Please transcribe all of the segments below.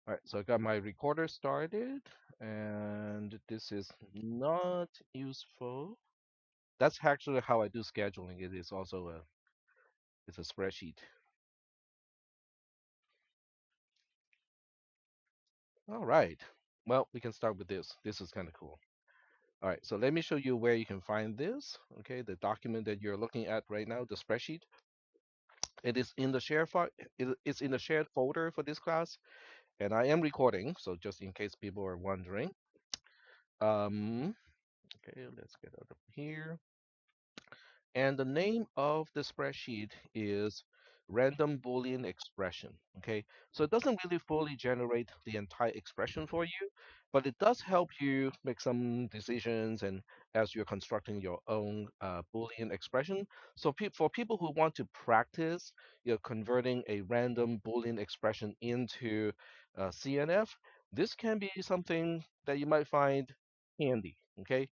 All right, so I got my recorder started, and this is not useful. That's actually how I do scheduling. It is also it's a spreadsheet. All right. Well, we can start with this. This is kind of cool. All right, so let me show you where you can find this. Okay, the document that you're looking at right now, the spreadsheet. It is in the share file. It's in the shared folder for this class, and I am recording, so just in case people are wondering. Um, okay, let's get out of here. And the name of the spreadsheet is random Boolean expression. Okay, so it doesn't really fully generate the entire expression for you, but it does help you make some decisions and as you're constructing your own Boolean expression. So for people who want to practice, converting a random Boolean expression into CNF, this can be something that you might find handy. Okay.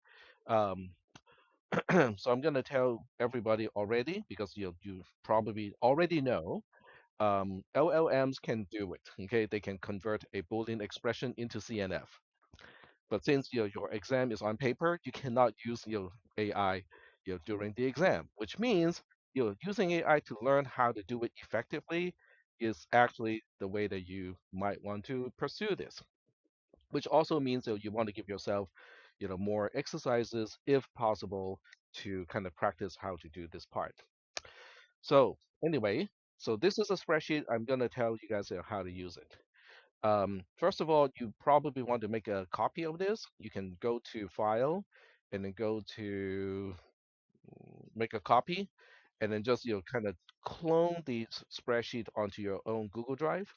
Um, so I'm going to tell everybody already because you probably already know LLMs can do it. Okay, they can convert a Boolean expression into CNF. But since your exam is on paper, you cannot use your AI during the exam, which means using AI to learn how to do it effectively is actually the way that you might want to pursue this, which also means that you want to give yourself, more exercises if possible to kind of practice how to do this part. So anyway, so this is a spreadsheet. I'm going to tell you guys how to use it. First of all, you probably want to make a copy of this. You can go to File, and then go to make a copy, and then just kind of clone the spreadsheet onto your own Google Drive.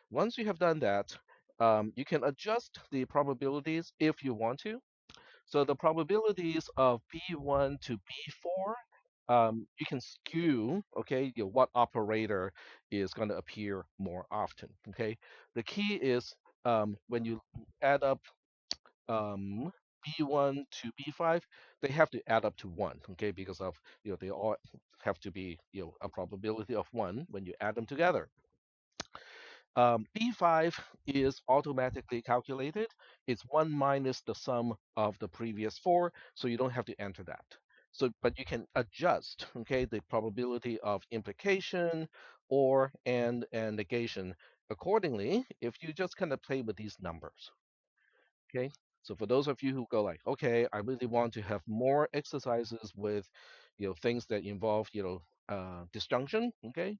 Once you have done that, you can adjust the probabilities if you want to. So the probabilities of B1 to B4, you can skew, okay, what operator is going to appear more often, okay? The key is when you add up um, B1 to B5, they have to add up to 1, okay, because of, they all have to be, a probability of 1 when you add them together. B5 is automatically calculated. It's 1 minus the sum of the previous 4, so you don't have to enter that. So, but you can adjust, okay, the probability of implication or and negation accordingly if you just kind of play with these numbers, okay? So for those of you who go like, okay, I really want to have more exercises with, things that involve, disjunction, okay,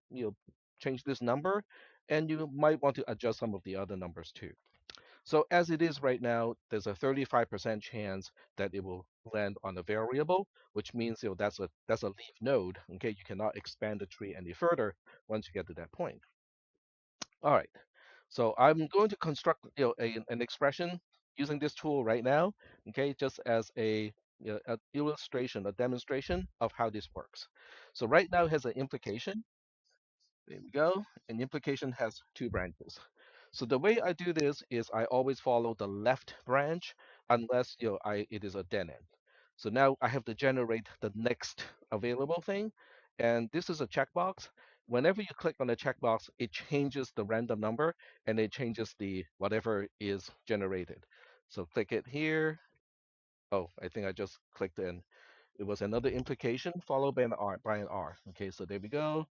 change this number, and you might want to adjust some of the other numbers too. So as it is right now, there's a 35% chance that it will land on a variable, which means that's a leaf node. Okay, you cannot expand the tree any further once you get to that point. All right. So I'm going to construct an expression using this tool right now. Okay, just as a illustration, a demonstration of how this works. So right now it has an implication. There we go. An implication has two branches. So the way I do this is I always follow the left branch unless it is a dead end. So now I have to generate the next available thing, and this is a checkbox. Whenever you click on the checkbox, it changes the random number and it changes the whatever is generated. So click it here. Oh, I think I just clicked in. It was another implication followed by an R Okay, so there we go.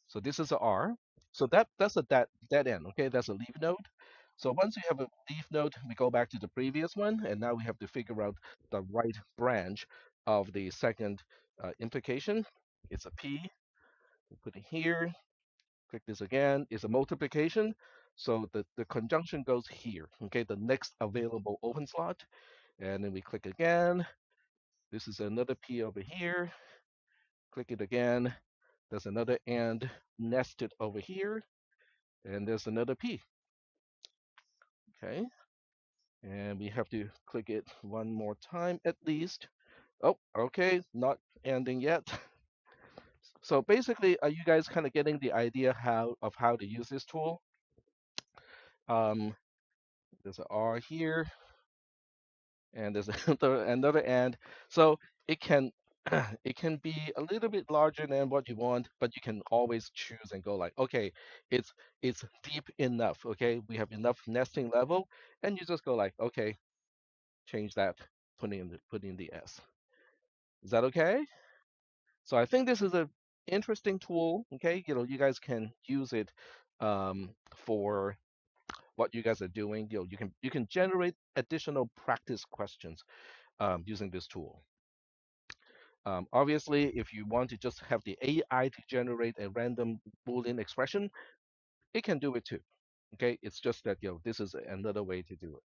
So this is a R. So that's a dead end. Okay, that's a leaf node. So once you have a leaf node, we go back to the previous one, and now we have to figure out the right branch of the second implication. It's a P. We put it here. Click this again. It's a multiplication. So the conjunction goes here. Okay, the next available open slot, and then we click again. This is another P over here. Click it again. There's another and nested over here, and there's another P. Okay, and we have to click it one more time at least. Oh, okay, not ending yet. So basically, are you guys kind of getting the idea how to use this tool? Um, there's an R here, and there's another and. So it can. it can be a little bit larger than what you want, but you can always choose and go like, okay, it's it's deep enough. Okay, we have enough nesting level, and you just go like, okay, change that, put in the S. Is that okay? So I think this is a interesting tool. Okay, you guys can use it for what you guys are doing. You can generate additional practice questions using this tool. Obviously, if you want to just have the AI to generate a random Boolean expression, it can do it too. Okay, it's just that this is another way to do it.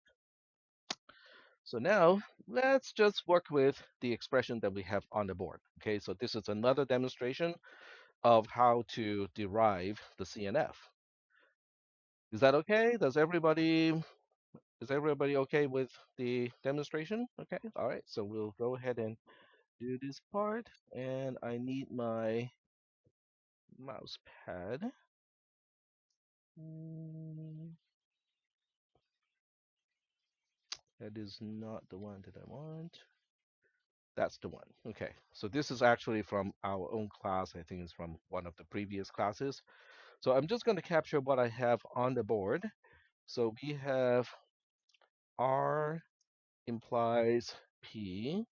So now let's just work with the expression that we have on the board. Okay, so this is another demonstration of how to derive the CNF. Is that okay? Is everybody okay with the demonstration? Okay, all right. So we'll go ahead and do this part, and I need my mouse pad. Mm, That is not the one that I want. That's the one. Okay, so this is actually from our own class. I think it's from one of the previous classes. So I'm just going to capture what I have on the board. So we have R implies P,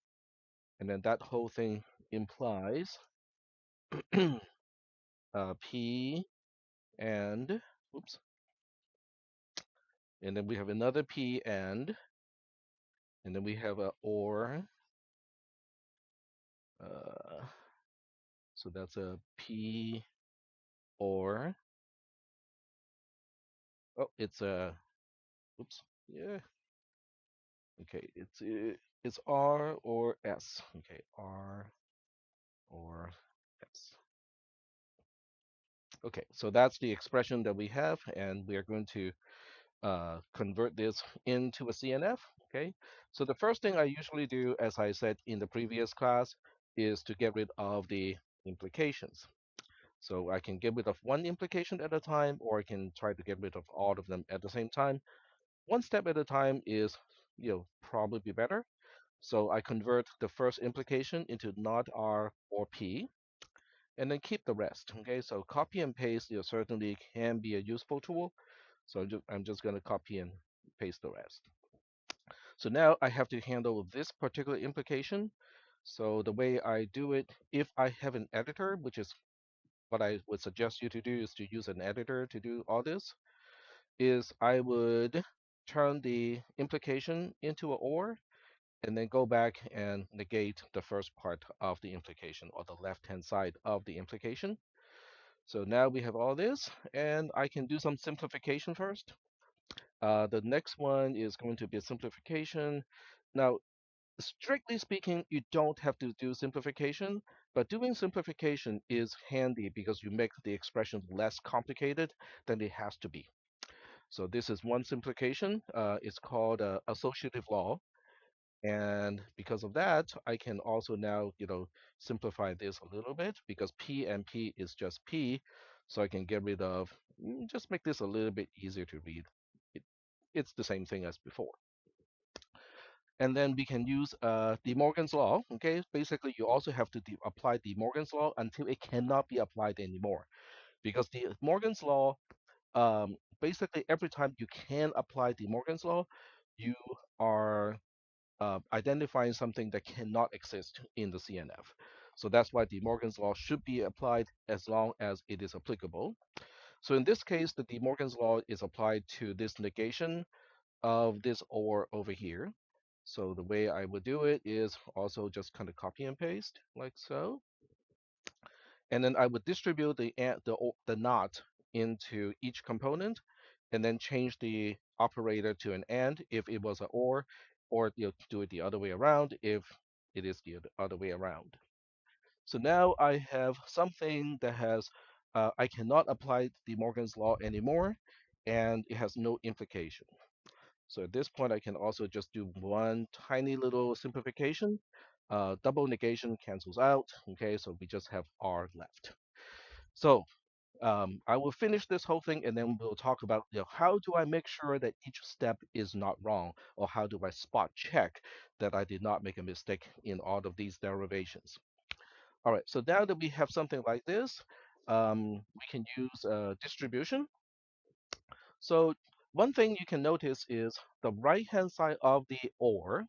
and then that whole thing implies P and, oops, and then we have another P and then we have a or, uh, so that's a P or, oh, it's a, oops, yeah, okay, it's R or S, okay, R or S. Okay, so that's the expression that we have, and we are going to convert this into a CNF. Okay, so the first thing I usually do, as I said in the previous class, is to get rid of the implications. So I can get rid of one implication at a time, or I can try to get rid of all of them at the same time. One step at a time is, probably better. So I convert the first implication into not R or P, and then keep the rest. Okay, so copy and paste, certainly can be a useful tool. So I'm just going to copy and paste the rest. So now I have to handle this particular implication. So the way I do it, if I have an editor, which is what I would suggest you to do, is to use an editor to do all this, is I would turn the implication into an OR and then go back and negate the first part of the implication, or the left-hand side of the implication. So now we have all this, and I can do some simplification first. The next one is going to be a simplification. Now, strictly speaking, you don't have to do simplification, but doing simplification is handy because you make the expression less complicated than it has to be. So this is one simplification. It's called associative law. And because of that, I can also now, simplify this a little bit because P and P is just P. So I can get rid of, just make this a little bit easier to read. It, it's the same thing as before. And then we can use De Morgan's law. Okay, basically you also have to apply De Morgan's law until it cannot be applied anymore. Because the Morgan's law, basically every time you can apply De Morgan's law, you are identifying something that cannot exist in the CNF. So that's why De Morgan's law should be applied as long as it is applicable. So in this case, the De Morgan's law is applied to this negation of this or over here. So the way I would do it is also just kind of copy and paste like so. And then I would distribute the not into each component and then change the operator to an and if it was an or do it the other way around if it is the other way around. So now I have something that has, I cannot apply De Morgan's law anymore, and it has no implication. So at this point, I can also just do one tiny little simplification. Double negation cancels out. Okay, so we just have R left. So I will finish this whole thing and then we'll talk about how do I make sure that each step is not wrong, or how do I spot check that I did not make a mistake in all of these derivations. All right, so now that we have something like this, we can use distribution. So one thing you can notice is the right-hand side of the OR,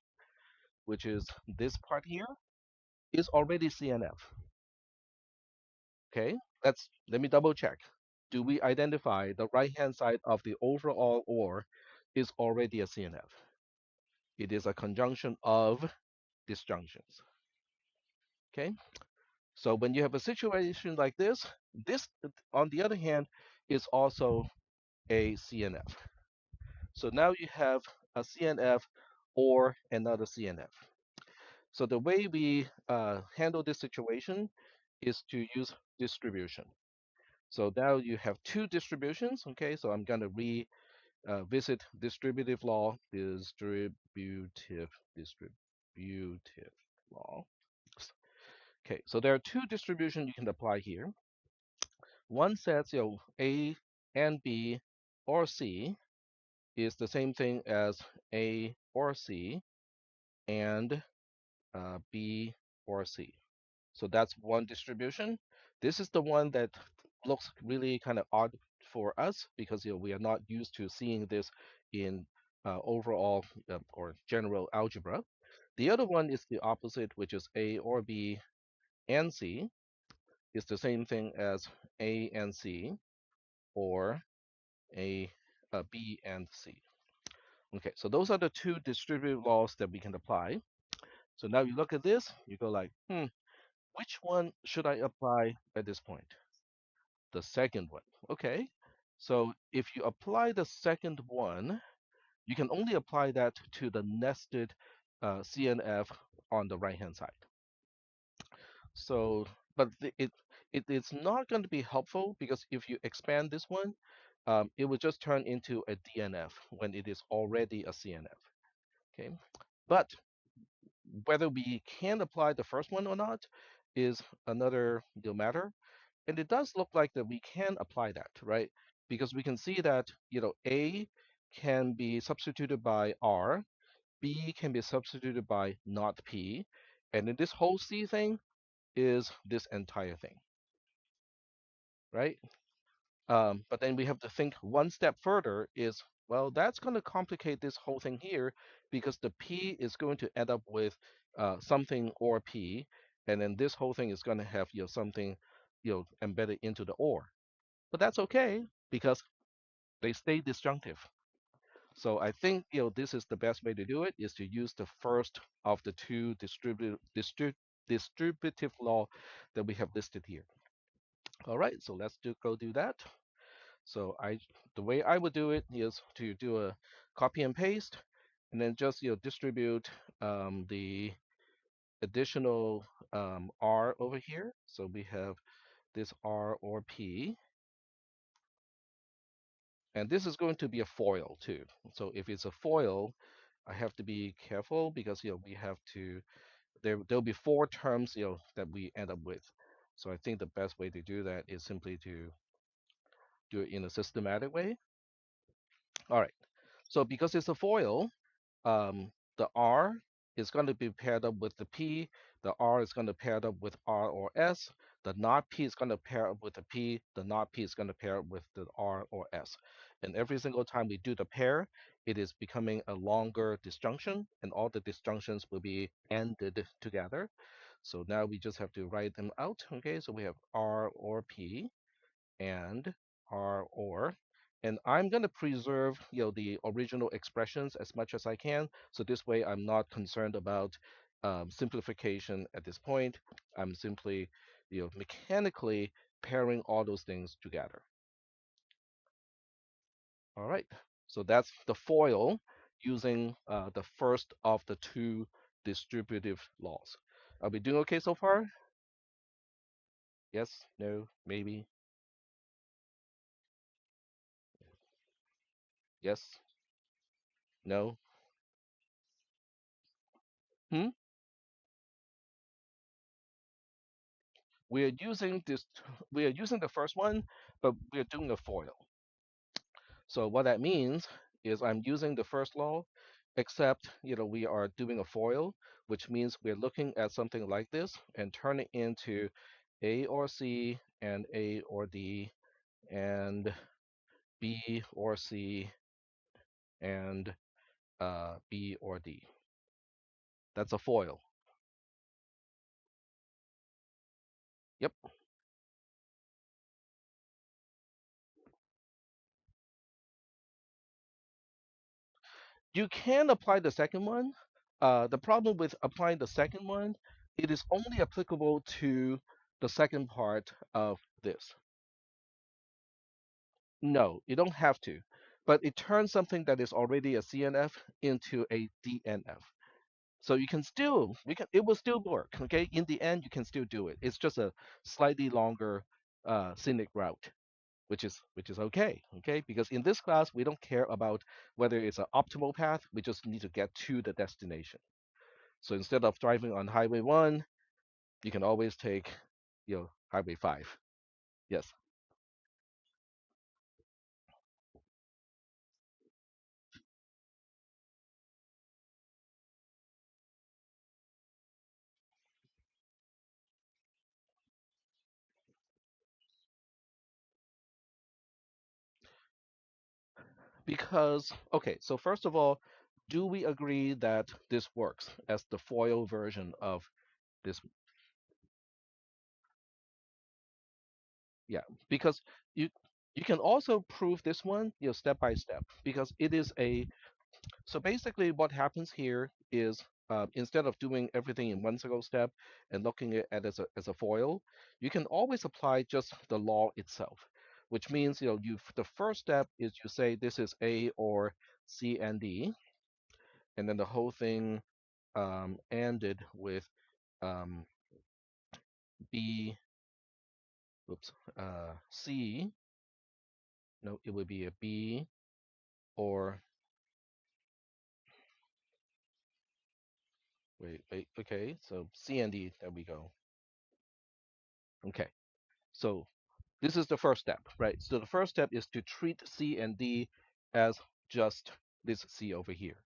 which is this part here, is already CNF. Okay, let me double check. Do we identify the right-hand side of the overall OR is already a CNF? It is a conjunction of disjunctions. Okay, so when you have a situation like this on the other hand is also a CNF. So now you have a CNF or another CNF. So the way we handle this situation is to use distribution. So now you have two distributions. Okay, so I'm going to revisit distributive law, distributive law. Okay, so there are two distributions you can apply here. One says, A and B or C is the same thing as A or C and B or C. So that's one distribution. This is the one that looks really kind of odd for us because we are not used to seeing this in overall or general algebra. The other one is the opposite, which is A or B and C. It's the same thing as A and C or A, B and C. Okay, so those are the two distributive laws that we can apply. So now you look at this, you go like, which one should I apply at this point? The second one. Okay. So if you apply the second one, you can only apply that to the nested CNF on the right hand side. So, but it's not going to be helpful because if you expand this one, it will just turn into a DNF when it is already a CNF. Okay. But whether we can apply the first one or not is another matter. And it does look like that we can apply that, right? Because we can see that, A can be substituted by R, B can be substituted by not P, and then this whole C thing is this entire thing, right? But then we have to think one step further is, well, that's going to complicate this whole thing here because the P is going to end up with something or P, and then this whole thing is going to have something embedded into the or. But that's okay because they stay disjunctive. So I think this is the best way to do it is to use the first of the two distributive law that we have listed here. All right, so let's go do that. So the way I would do it is to do a copy and paste, and then just distribute the additional R over here. So we have this R or P, and this is going to be a FOIL too. So if it's a FOIL, I have to be careful because we have to there'll be four terms that we end up with. So I think the best way to do that is simply to do it in a systematic way. All right. So because it's a FOIL, the R is going to be paired up with the P. The R is going to pair up with R or S. The not P is going to pair up with the P. The not P is going to pair up with the R or S. And every single time we do the pair, it is becoming a longer disjunction, and all the disjunctions will be ended together. So now we just have to write them out. Okay, so we have R or P and R or, and I'm going to preserve the original expressions as much as I can. So this way I'm not concerned about simplification at this point. I'm simply mechanically pairing all those things together. All right. So that's the FOIL using the first of the two distributive laws. Are we doing okay so far? Yes, no, maybe, yes, no. Hmm? We are using this, we are using the first one, but we are doing a FOIL. So what that means is I'm using the first law except we are doing a FOIL, which means we're looking at something like this and turn it into A or C and A or D and B or C and B or D. That's a FOIL. Yep. You can apply the second one. The problem with applying the second one, it is only applicable to the second part of this. No, you don't have to, but it turns something that is already a CNF into a DNF. So you can still, it will still work. Okay, in the end, you can still do it. It's just a slightly longer scenic route, which is okay. Okay, because in this class we don't care about whether it's an optimal path. We just need to get to the destination. So instead of driving on Highway 1, you can always take, Highway 5. Yes, because, okay, so first of all, do we agree that this works as the foil version of this? Yeah, because you you can also prove this one, step by step, because it is a so basically what happens here is instead of doing everything in one single step and looking at it as a foil, you can always apply just the law itself, which means the first step is you say this is A or C and D, and then the whole thing ended with um, B, oops, C. No, it would be a B or wait, okay, so C and D, there we go. Okay, so this is the first step, right? So the first step is to treat C and D as just this C over here.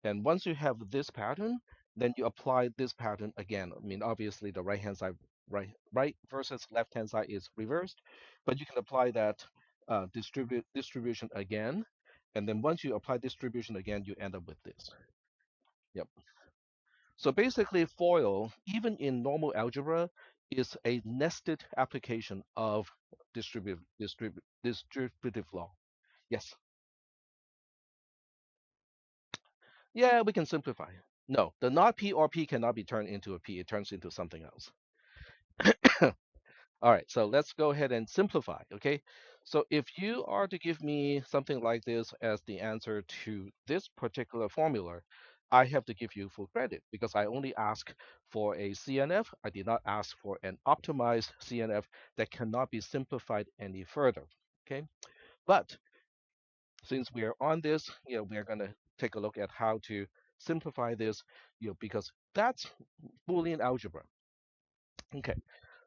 And once you have this pattern, then you apply this pattern again. I mean, obviously the right hand side, right versus left hand side is reversed, but you can apply that distribution again. And then once you apply distribution again, you end up with this. Yep. So basically, FOIL, even in normal algebra, is a nested application of distributive law. Yes. Yeah, we can simplify. No, the not P or P cannot be turned into a P. It turns into something else. All right, so let's go ahead and simplify, okay? So if you are to give me something like this as the answer to this particular formula, I have to give you full credit because I only ask for a CNF. I did not ask for an optimized CNF that cannot be simplified any further, okay? But since we are on this, we're going to take a look at how to simplify this, because that's Boolean algebra. Okay,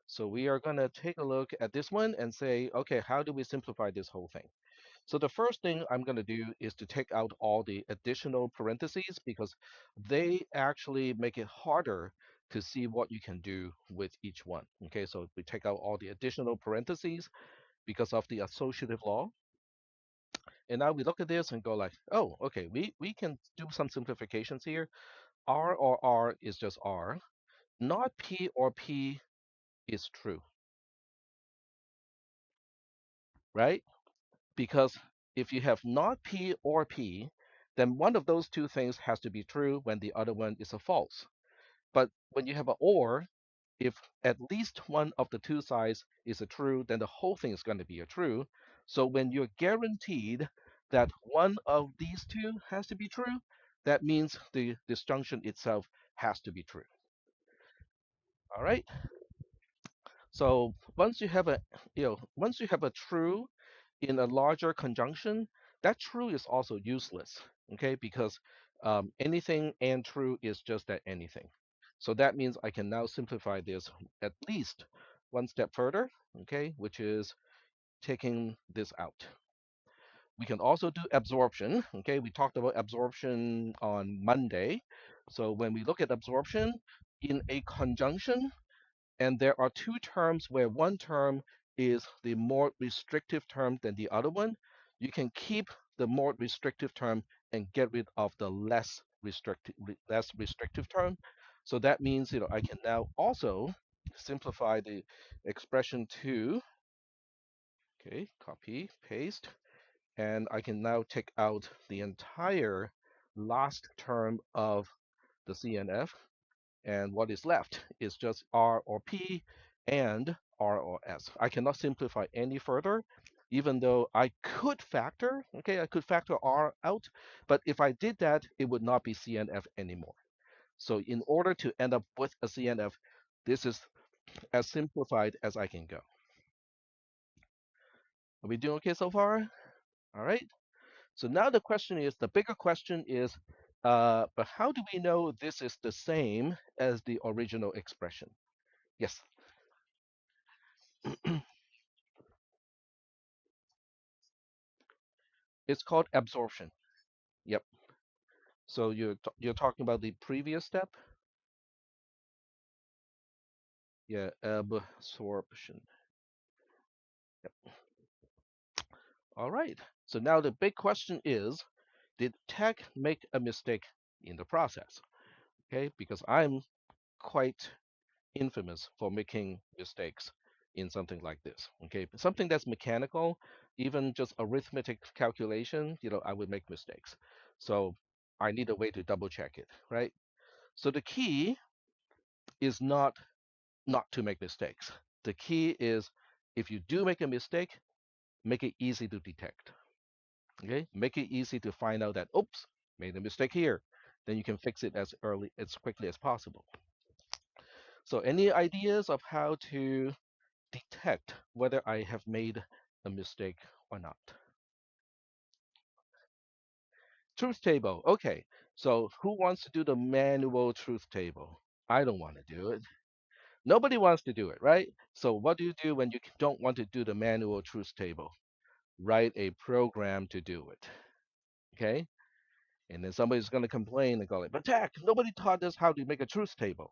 so we are going to take a look at this one and say, okay, how do we simplify this whole thing? So the first thing I'm going to do is to take out all the additional parentheses because they actually make it harder to see what you can do with each one. Okay, so we take out all the additional parentheses because of the associative law. And now we look at this and go like, oh, okay, we can do some simplifications here. R or R is just R. Not P or P is true, right? Because if you have not P or P, then one of those two things has to be true when the other one is a false. But when you have an or, if at least one of the two sides is a true, then the whole thing is going to be a true. So when you're guaranteed that one of these two has to be true, that means the disjunction itself has to be true. All right. So once you have a true in a larger conjunction, that true is also useless. Okay, because anything and true is just that anything. So that means I can now simplify this at least one step further. Okay, which is taking this out. We can also do absorption. Okay, we talked about absorption on Monday. So when we look at absorption in a conjunction, and there are two terms where one term is the more restrictive term than the other one, you can keep the more restrictive term and get rid of the less restrictive term. So that means, I can now also simplify the expression to, okay, copy, paste, and I can now take out the entire last term of the CNF, and what is left is just R or P and R or S. I cannot simplify any further, even though I could factor, okay, I could factor R out, but if I did that, it would not be CNF anymore. So in order to end up with a CNF, this is as simplified as I can go. Are we doing okay so far? All right. So now the question is, the bigger question is, but how do we know this is the same as the original expression? Yes. It's called absorption. Yep. So you're talking about the previous step? Yeah, absorption. Yep. All right. So now the big question is, did tech make a mistake in the process? Okay, because I'm quite infamous for making mistakes in something like this. Okay, something that's mechanical, even just arithmetic calculation, I would make mistakes. So I need a way to double check it, right? So the key is not to make mistakes. The key is, if you do make a mistake, make it easy to detect. Okay, make it easy to find out that, oops, made a mistake here. Then you can fix it as quickly as possible. So any ideas of how to detect whether I have made a mistake or not? Truth table. Okay. So who wants to do the manual truth table? I don't want to do it. Nobody wants to do it, right? So what do you do when you don't want to do the manual truth table? Write a program to do it. Okay? And then somebody's going to complain and go like, but Jack, nobody taught us how to make a truth table.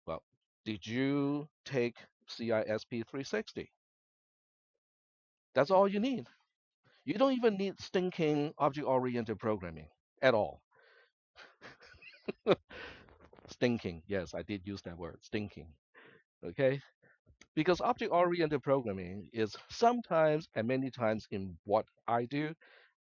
Well, did you take CISP 360? That's all you need. You don't even need stinking object-oriented programming at all. Stinking. Yes, I did use that word, stinking. Okay? Because object-oriented programming is sometimes and many times in what I do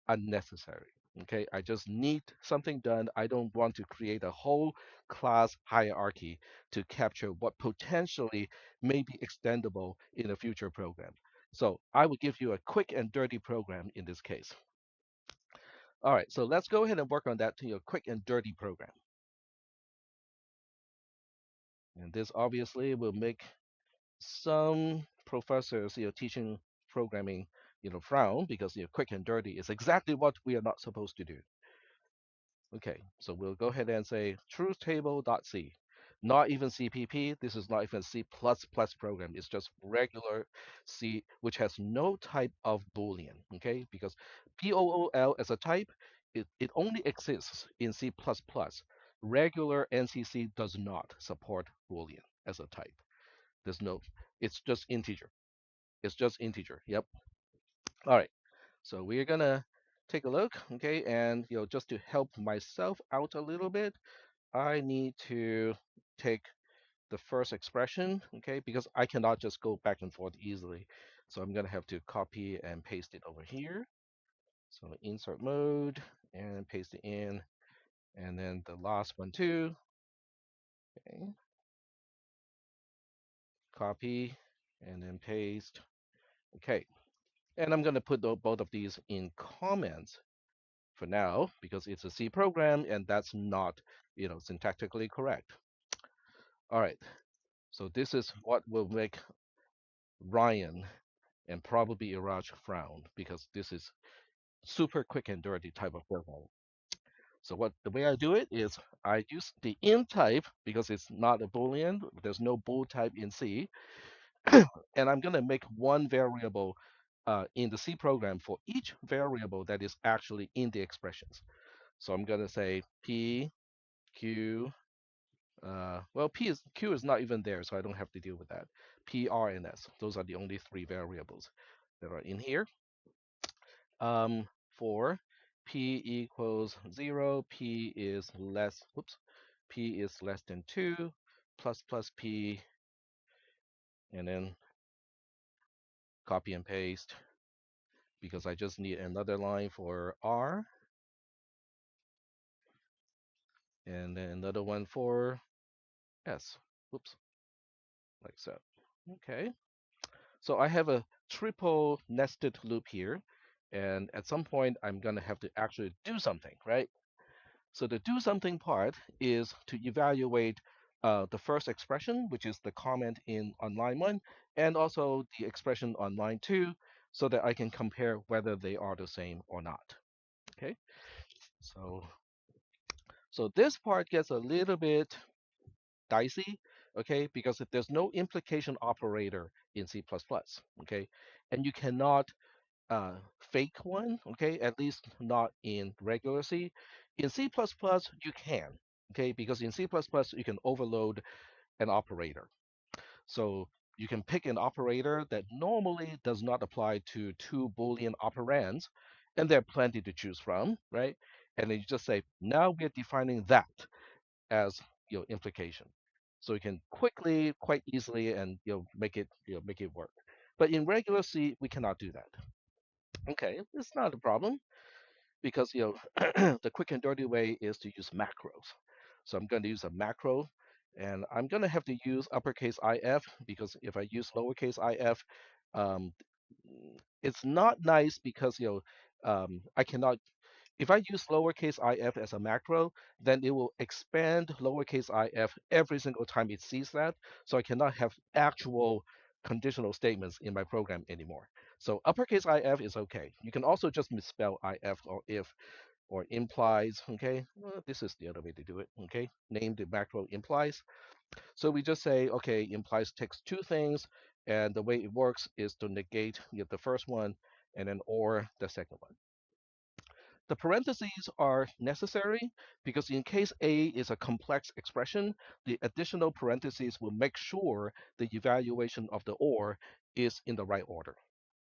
unnecessary. Okay, I just need something done. I don't want to create a whole class hierarchy to capture what potentially may be extendable in a future program. So I will give you a quick and dirty program in this case. All right, so let's go ahead and work on that to your quick and dirty program. And this obviously will make some professors, teaching programming, frown because quick and dirty is exactly what we are not supposed to do. Okay, so we'll go ahead and say truth table.c. Not even CPP. This is not even C++ program. It's just regular C, which has no type of Boolean. Okay, because POOL as a type, it only exists in C++. Regular NCC does not support Boolean as a type. There's no, it's just integer. It's just integer. Yep. All right. So we're gonna take a look, okay? And just to help myself out a little bit, I need to take the first expression, okay? Because I cannot just go back and forth easily. So I'm gonna have to copy and paste it over here. So insert mode and paste it in. And then the last one too. Okay. Copy and then paste. Okay. And I'm gonna put both of these in comments for now because it's a C program and that's not, syntactically correct. All right. So this is what will make Ryan and probably Iraj frown because this is super quick and dirty type of program. So the way I do it is I use the int type because it's not a boolean. There's no bool type in C, and I'm gonna make one variable in the C program for each variable that is actually in the expressions. So I'm going to say P, Q, well, Q is not even there, so I don't have to deal with that. P, R, and S. Those are the only three variables that are in here. For P equals 0, P is less than 2, plus P, and then copy and paste because I just need another line for R and then another one for S. Whoops, like so. Okay, so I have a triple nested loop here, and at some point I'm gonna have to actually do something, right? So the do something part is to evaluate the first expression, which is the comment in on line one, and also the expression on line two, so that I can compare whether they are the same or not. Okay, so this part gets a little bit dicey, okay, because there's no implication operator in C++, okay, and you cannot fake one, okay, at least not in regular C. In C++, you can, okay, because in C++ you can overload an operator. So you can pick an operator that normally does not apply to two Boolean operands, and there are plenty to choose from, right? And then you just say, now we're defining that as implication. So you can quickly, quite easily, and make it work. But in regular C, we cannot do that. Okay, it's not a problem because the quick and dirty way is to use macros. So I'm going to use a macro, and I'm going to have to use uppercase IF because if I use lowercase IF, um, it's not nice because I cannot. If I use lowercase if as a macro, then it will expand lowercase if every single time it sees that. So I cannot have actual conditional statements in my program anymore. So uppercase if is okay. You can also just misspell if or if or implies. Okay, well, this is the other way to do it. Okay, name the macro implies. So we just say, okay, implies takes two things, and the way it works is to negate the first one and then or the second one. The parentheses are necessary because in case A is a complex expression, the additional parentheses will make sure the evaluation of the OR is in the right order.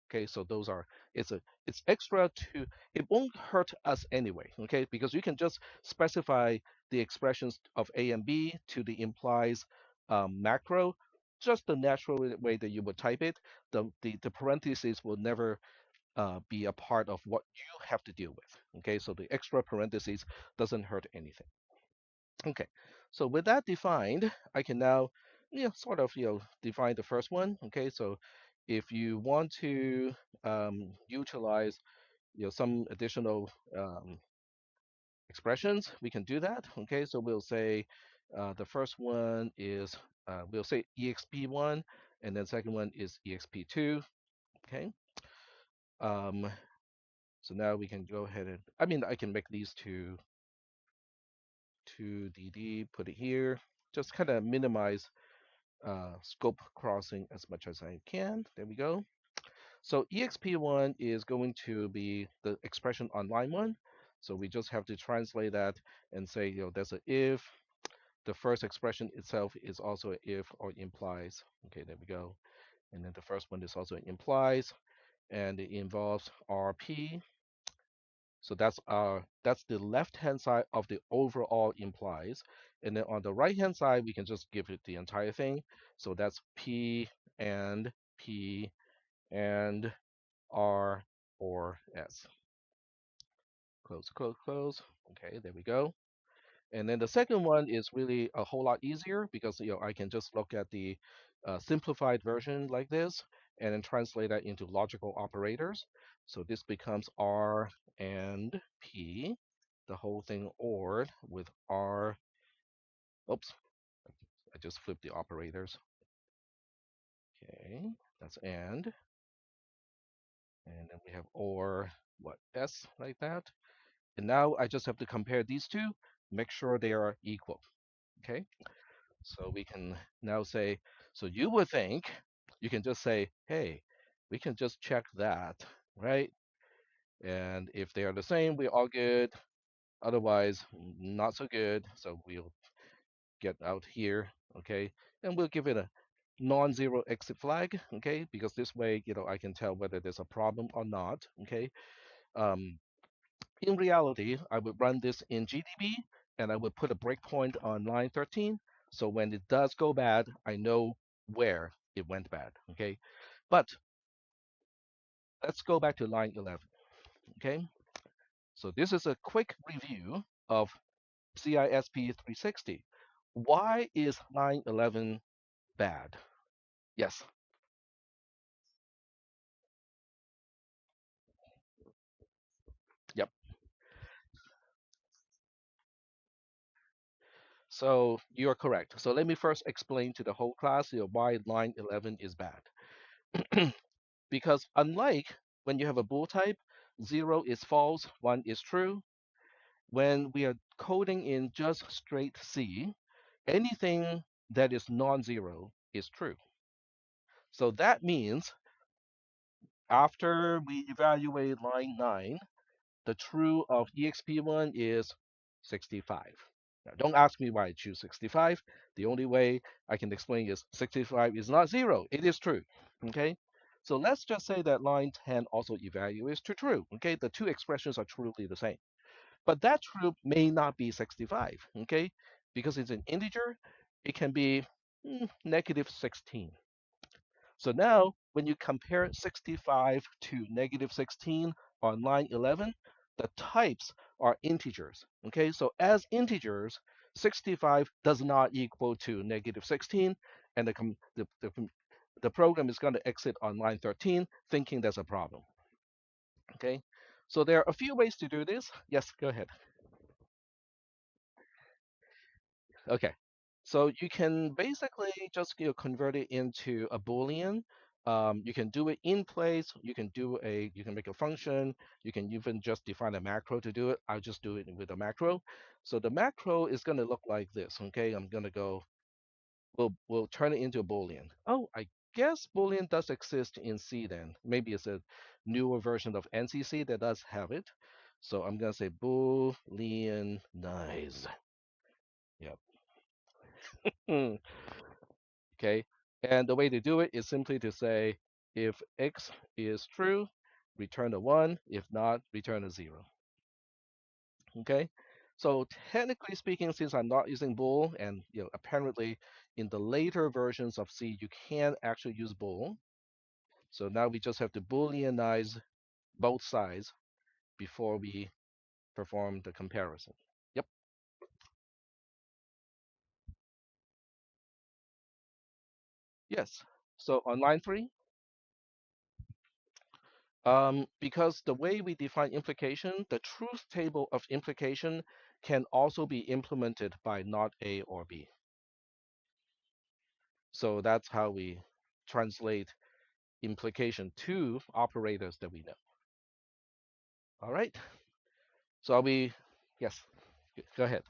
Okay, so those are it's extra to it won't hurt us anyway. Okay, because you can just specify the expressions of A and B to the implies macro, just the natural way that you would type it. The parentheses will never be a part of what you have to deal with. Okay, so the extra parentheses doesn't hurt anything. Okay, so with that defined, I can now sort of define the first one. Okay, so if you want to utilize some additional expressions, we can do that. Okay, so we'll say the first one is we'll say exp1, and then second one is exp2. Okay. Um, So now we can go ahead and, I mean, I can make these two DD, put it here, just kind of minimize scope crossing as much as I can. There we go. So exp1 is going to be the expression on line one. So we just have to translate that and say, there's a if. The first expression itself is also an if or implies. Okay, there we go. And then the first one is also implies, and it involves RP. So that's the left-hand side of the overall implies. And then on the right-hand side, we can just give it the entire thing. So that's P and R or S. Close, close, close. Okay, there we go. And then the second one is really a whole lot easier because I can just look at the simplified version like this and then translate that into logical operators. So this becomes R and P, the whole thing ORed with R. Oops, I just flipped the operators. Okay, that's and then we have OR what S like that. And now I just have to compare these two, make sure they are equal. Okay. So we can now say, so you would think you can just say, hey, We can just check that, right? And if they are the same, we're all good. Otherwise, not so good. So we'll get out here, okay? And we'll give it a non-zero exit flag, okay? Because this way, I can tell whether there's a problem or not, okay? Um, in reality, I would run this in GDB and I would put a breakpoint on line 13. So when it does go bad, I know where it went bad, okay? But let's go back to line 11, okay? So this is a quick review of CISP 360. Why is line 11 bad? Yes. Yep. So you're correct. So let me first explain to the whole class why line 11 is bad. Because unlike when you have a bool type, 0 is false, 1 is true. When we are coding in just straight C, anything that is non-zero is true. So that means after we evaluate line 9, the true of exp1 is 65. Now, don't ask me why I choose 65. The only way I can explain is 65 is not 0. It is true. Okay? So let's just say that line 10 also evaluates to true. Okay? The two expressions are truly the same. But that true may not be 65. Okay? Because it's an integer, it can be negative 16. So now, when you compare 65 to negative 16 on line 11, the types are integers. Okay, so as integers, 65 does not equal to negative 16, and the program is going to exit on line 13, thinking there's a problem. Okay, so there are a few ways to do this. Yes, go ahead. Okay. So you can basically just convert it into a Boolean. You can do it in place. You can make a function. You can even just define a macro to do it. I'll just do it with a macro. So the macro is going to look like this. Okay. I'm going to go, we'll turn it into a Boolean. Oh, I guess Boolean does exist in C then. Maybe it's a newer version of NCC that does have it. So I'm going to say Booleanize. Yep. Okay. And the way to do it is simply to say if x is true, return a 1. If not, return a 0. Okay. So technically speaking, since I'm not using bool, and apparently in the later versions of C, you can actually use bool. So now we just have to booleanize both sides before we perform the comparison. Yep. Yes. So on line 3, because the way we define implication, the truth table of implication can also be implemented by not A or B. So that's how we translate implication to operators that we know. All right. So I'll be, yes, go ahead.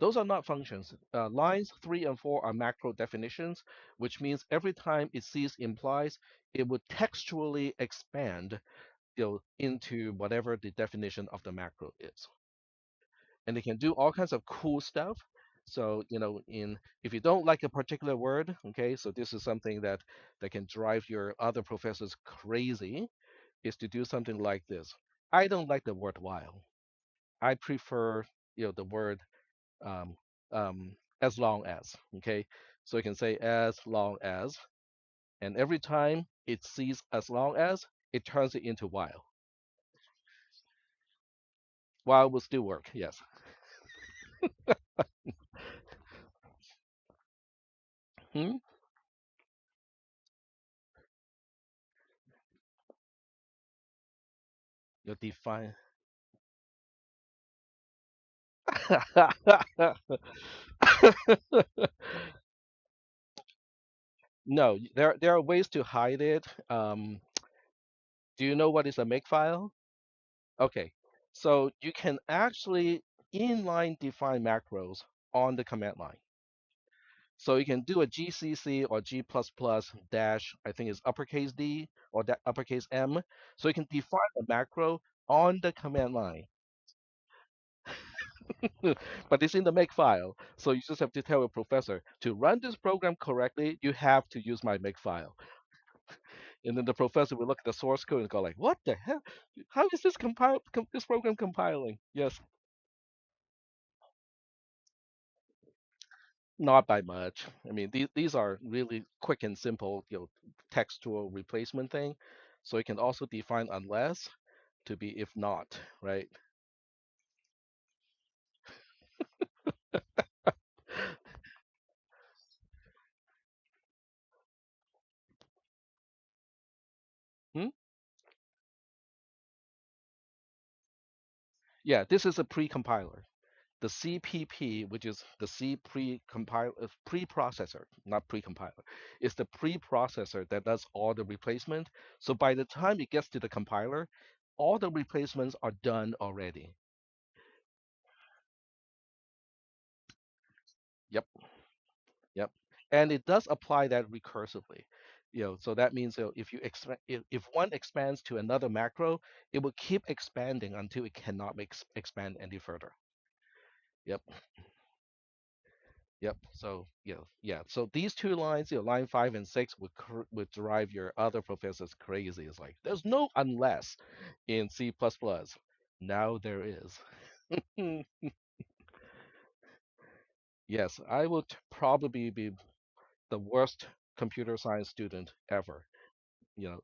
Those are not functions. Lines 3 and 4 are macro definitions, which means every time it sees implies, it would textually expand into whatever the definition of the macro is. And they can do all kinds of cool stuff. So, in if you don't like a particular word, okay, so this is something that can drive your other professors crazy, is to do something like this. I don't like the word while. I prefer, the word um, as long as, okay? So you can say as long as, and every time it sees as long as, it turns it into while. While will still work, yes. Hmm? You define. No, there are ways to hide it. Do you know what is a makefile? Okay. So you can actually inline define macros on the command line. So you can do a GCC or G++ dash, I think it's uppercase D or that uppercase M. So you can define a macro on the command line, but it's in the make file. So you just have to tell a professor to run this program correctly, you have to use my make file. And then the professor will look at the source code and go like, "What the hell? How is this this program compiling?" Yes, not by much. I mean, these are really quick and simple, textual replacement thing. So you can also define unless to be if not, right? Hmm? Yeah, this is a pre-compiler. The CPP, which is the C preprocessor, not pre-compiler, is the preprocessor that does all the replacement. So by the time it gets to the compiler, all the replacements are done already. Yep, yep. And it does apply that recursively. So that means if if one expands to another macro, it will keep expanding until it cannot expand any further. Yep. Yep. So yeah. So these two lines, line 5 and 6 would drive your other professors crazy. It's like there's no unless in C++. Now there is. Yes, I would probably be the worst computer science student ever. You know.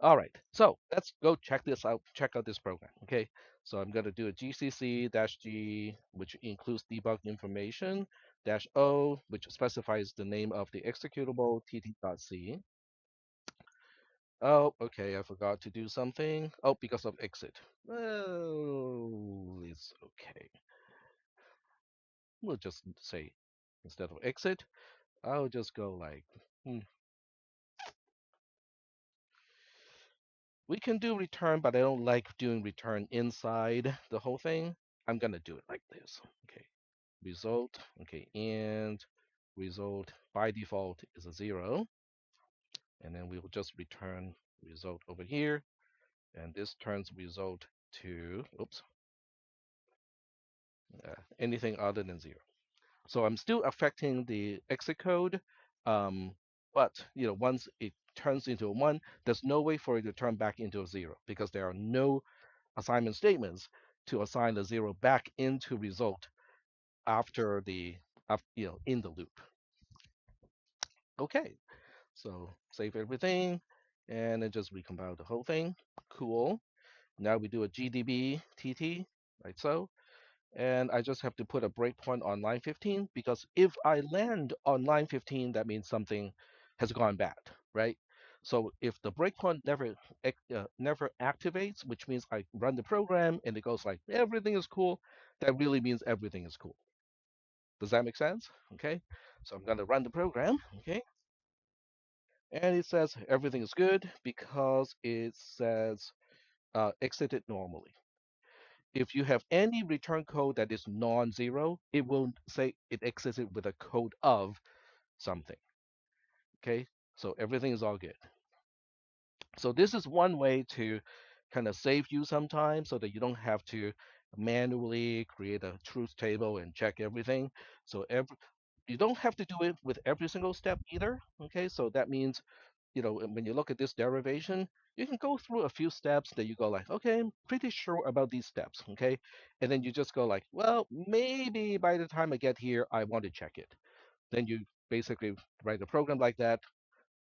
All right. So let's go check this out. Check out this program. Okay. So I'm going to do a GCC-G, which includes debug information, -O, which specifies the name of the executable, tt.c. Oh, okay. I forgot to do something. Oh, because of exit. Oh, it's okay. We'll just say instead of exit, I'll just go like, hmm, we can do return, but I don't like doing return inside the whole thing. I'm gonna do it like this. Okay, result. Okay, and result by default is a 0, and then we will just return result over here, and this turns result to oops, anything other than 0. So I'm still affecting the exit code, um, but once it turns into a 1, there's no way for it to turn back into a 0 because there are no assignment statements to assign the 0 back into result after in the loop. Okay, so save everything and then just recompile the whole thing. Cool. Now we do a GDB TT, like so. And I just have to put a breakpoint on line 15 because if I land on line 15, that means something has gone bad, right? So if the breakpoint never activates, which means I run the program and it goes like everything is cool, that really means everything is cool. Does that make sense? Okay, so I'm gonna run the program, okay, and it says everything is good because it says exited normally. If you have any return code that is non-zero, it will say it exited with a code of something. Okay, so everything is all good. So this is one way to kind of save you some time so that you don't have to manually create a truth table and check everything. So you don't have to do it with every single step either. Okay, so that means when you look at this derivation, you can go through a few steps that you go like, okay, I'm pretty sure about these steps, okay? And then you just go like, well, maybe by the time I get here, I want to check it. Then you basically write a program like that,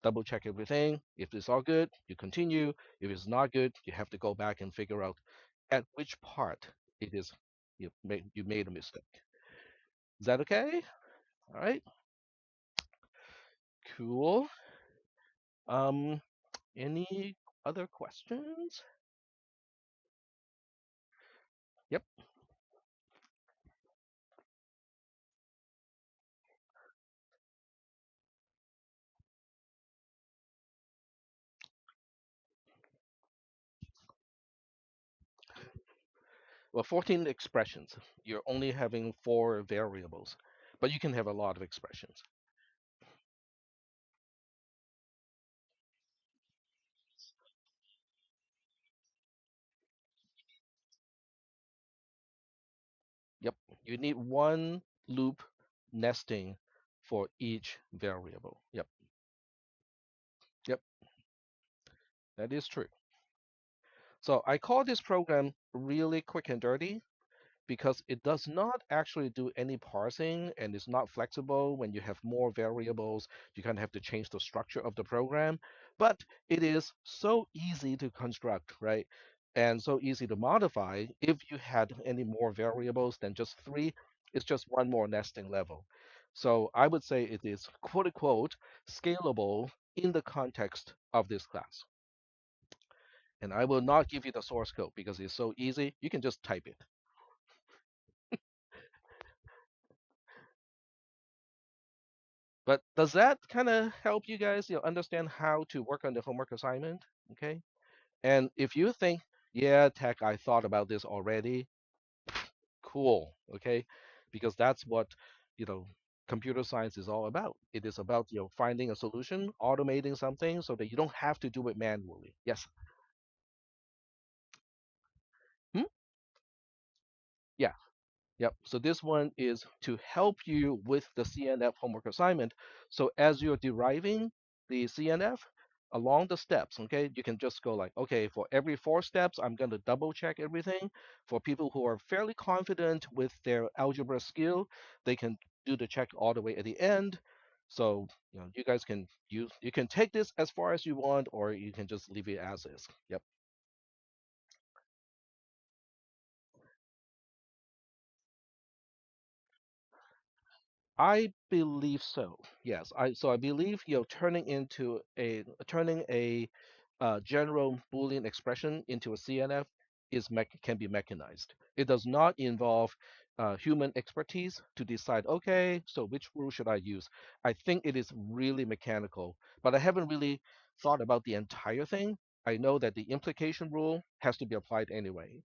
double check everything. If it's all good, you continue. If it's not good, you have to go back and figure out at which part it is you made a mistake. Is that okay? All right, cool. Um, any other questions? Yep. Well, 14 expressions. You're only having four variables, but you can have a lot of expressions. Yep. You need one loop nesting for each variable. Yep. Yep. That is true. So I call this program really quick and dirty because it does not actually do any parsing and is not flexible. When you have more variables, you kind of have to change the structure of the program. But it is so easy to construct, right? And so easy to modify. If you had any more variables than just three, it's just one more nesting level. So I would say it is quote unquote scalable in the context of this class. And I will not give you the source code because it's so easy. You can just type it. But does that kind of help you guys, understand how to work on the homework assignment? Okay. And if you think, yeah, Tech, I thought about this already, cool. Okay. Because that's what, you know, computer science is all about. It is about, finding a solution, automating something so that you don't have to do it manually. Yes. Hmm? Yeah. Yep. So this one is to help you with the CNF homework assignment. So as you're deriving the CNF along the steps, okay, you can just go like, okay, for every four steps, I'm going to double check everything. For people who are fairly confident with their algebra skill, they can do the check all the way at the end. So, you guys can you can take this as far as you want, or you can just leave it as is. Yep. I believe so. Yes. I believe turning a general Boolean expression into a CNF can be mechanized. It does not involve human expertise to decide. Okay, so which rule should I use? I think it is really mechanical, but I haven't really thought about the entire thing. I know that the implication rule has to be applied anyway.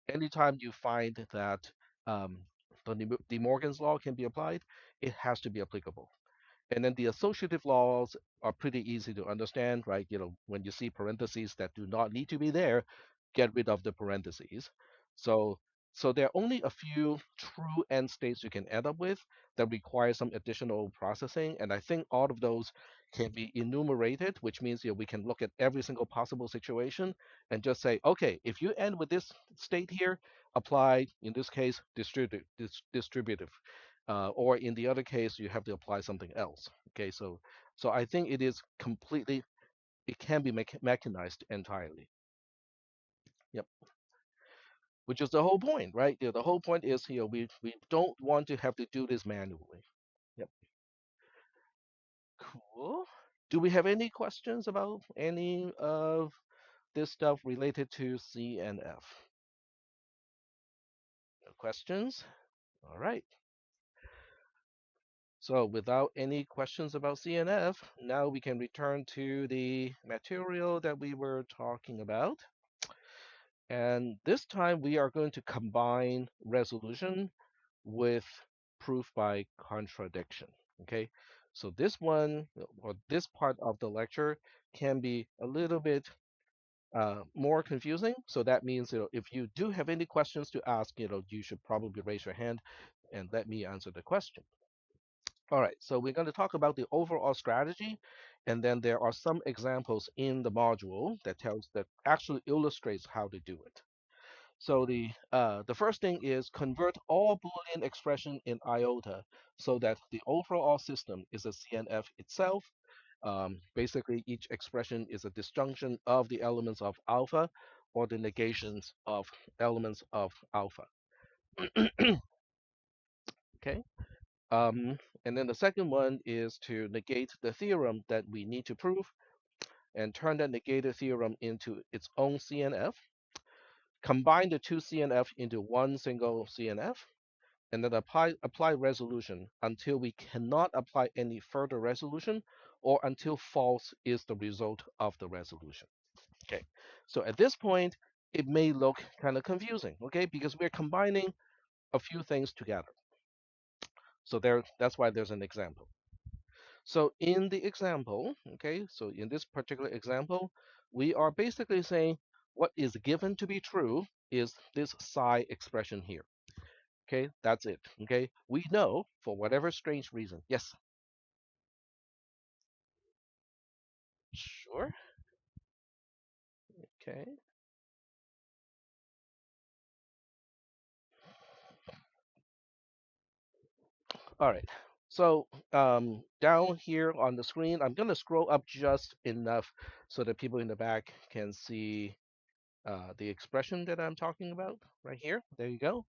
Anytime you find that um, De Morgan's law can be applied, it has to be applicable. And then the associative laws are pretty easy to understand, right? When you see parentheses that do not need to be there, get rid of the parentheses. So, so there are only a few true end states you can end up with that require some additional processing. And I think all of those can be enumerated, which means we can look at every single possible situation and just say, okay, if you end with this state here, apply, in this case, distributive or in the other case, you have to apply something else. Okay, so I think it can be mechanized entirely. Yep, which is the whole point, right? The whole point is we don't want to have to do this manually. Yep, cool. Do we have any questions about any of this stuff related to C and F? No questions? All right. So without any questions about CNF, now we can return to the material that we were talking about. And this time we are going to combine resolution with proof by contradiction. Okay, so this one or this part of the lecture can be a little bit more confusing. So that means if you do have any questions to ask, you should probably raise your hand and let me answer the question. All right, so we're going to talk about the overall strategy, and then there are some examples in the module that actually illustrates how to do it. So the first thing is convert all Boolean expression in iota so that the overall system is a CNF itself. Basically, each expression is a disjunction of the elements of alpha or the negations of elements of alpha. Okay. And then the second one is to negate the theorem that we need to prove and turn that negated theorem into its own CNF, combine the two CNF into one single CNF, and then apply resolution until we cannot apply any further resolution or until false is the result of the resolution. Okay, so at this point, it may look kind of confusing, okay, because we're combining a few things together. So that's why there's an example. So in the example, okay, so in this particular example, we are basically saying what is given to be true is this psi expression here. Okay, that's it. Okay, we know for whatever strange reason. Yes, sure. Okay, all right. So down here on the screen, I'm going to scroll up just enough so that people in the back can see the expression that I'm talking about right here. There you go.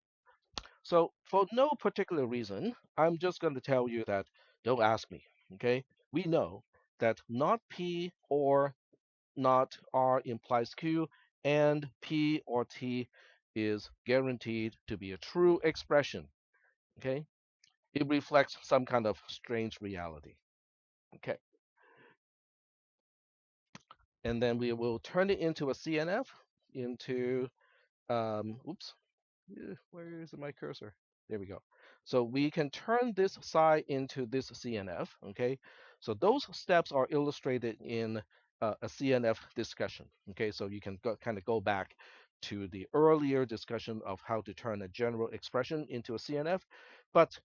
So for no particular reason, I'm just going to tell you that don't ask me. Okay, we know that not P or not R implies Q, and P or T is guaranteed to be a true expression. Okay, it reflects some kind of strange reality. Okay, and then we will turn it into a CNF, into oops, where is my cursor? There we go. So we can turn this psi into this CNF, okay? So those steps are illustrated in a CNF discussion, okay? So you can kind of go back to the earlier discussion of how to turn a general expression into a CNF, but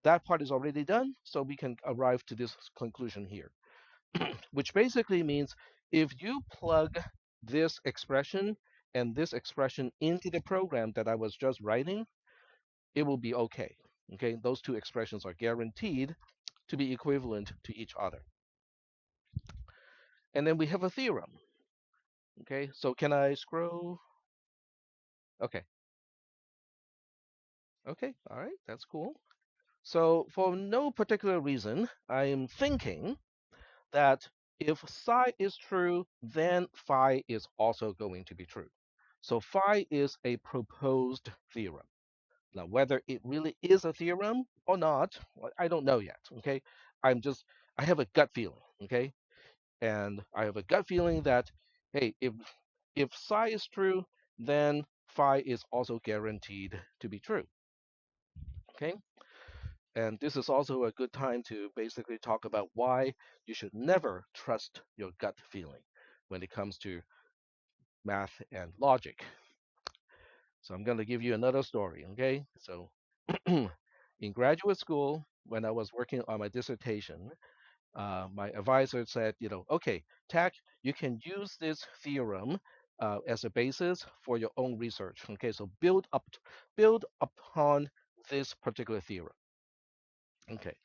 that part is already done, so we can arrive to this conclusion here, which basically means if you plug this expression and this expression into the program that I was just writing, it will be okay. Okay, those two expressions are guaranteed to be equivalent to each other. And then we have a theorem. Okay, so can I scroll? Okay, okay, all right, that's cool. So for no particular reason, I am thinking that if psi is true, then phi is also going to be true. So phi is a proposed theorem. Now, whether it really is a theorem or not, well, I don't know yet. Okay, I'm just I have a gut feeling. Okay, and I have a gut feeling that hey, if psi is true, then phi is also guaranteed to be true. Okay, and this is also a good time to basically talk about why you should never trust your gut feeling when it comes to math and logic. So I'm going to give you another story. Okay, so in graduate school, when I was working on my dissertation, my advisor said, okay, Tack, you can use this theorem as a basis for your own research. Okay, so build upon this particular theorem. Okay,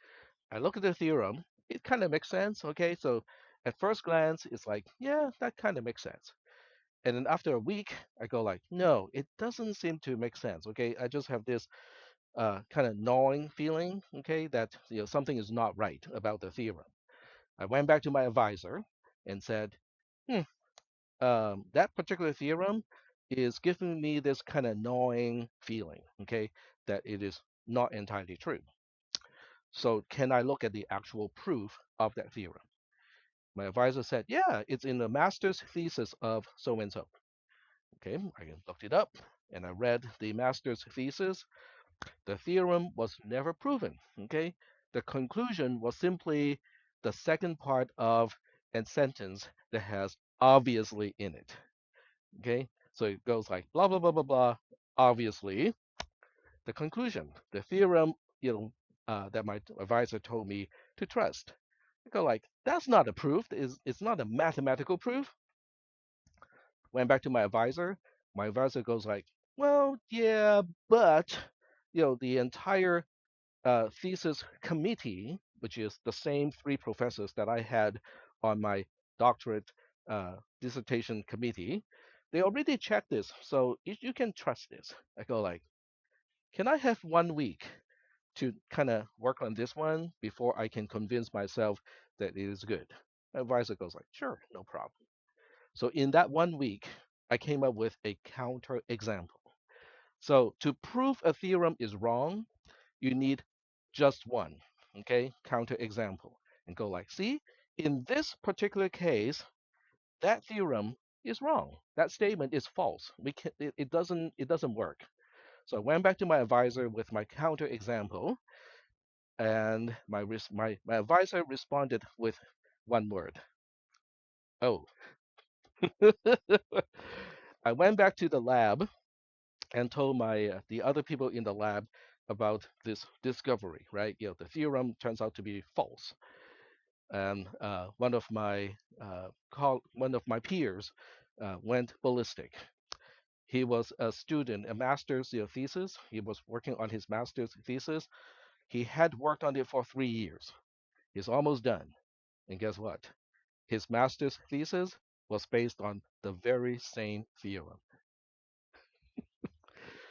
I look at the theorem, it kind of makes sense. Okay, so at first glance, it's like, yeah, that kind of makes sense. And then after a week, I go like, no, it doesn't seem to make sense. Okay, I just have this kind of gnawing feeling. Okay, that something is not right about the theorem. I went back to my advisor and said, hmm, that particular theorem is giving me this kind of gnawing feeling, okay, that it is not entirely true. So can I look at the actual proof of that theorem? My advisor said, yeah, it's in the master's thesis of so and so. Okay, I looked it up and I read the master's thesis. The theorem was never proven. Okay, the conclusion was simply the second part of a sentence that has obviously in it. Okay, so it goes like blah blah blah blah blah. Obviously, the conclusion, the theorem, that my advisor told me to trust. I go like that's not a proof. It's not a mathematical proof. Went back to my advisor. My advisor goes like, well, yeah, but the entire thesis committee, which is the same three professors that I had on my doctorate dissertation committee, they already checked this, so you can trust this. I go like, can I have 1 week to kind of work on this one before I can convince myself that it is good? My advisor goes like, sure, no problem. So in that 1 week, I came up with a counter example. So to prove a theorem is wrong, you need just one, okay, counter example, and go like, see, in this particular case, that theorem is wrong. That statement is false. It doesn't work. So I went back to my advisor with my counter example, and my advisor responded with one word. Oh. I went back to the lab and told my the other people in the lab about this discovery, right? The theorem turns out to be false. And one of my peers went ballistic. He was a student, a master's thesis. He was working on his master's thesis. He had worked on it for 3 years. He's almost done. And guess what? His master's thesis was based on the very same theorem.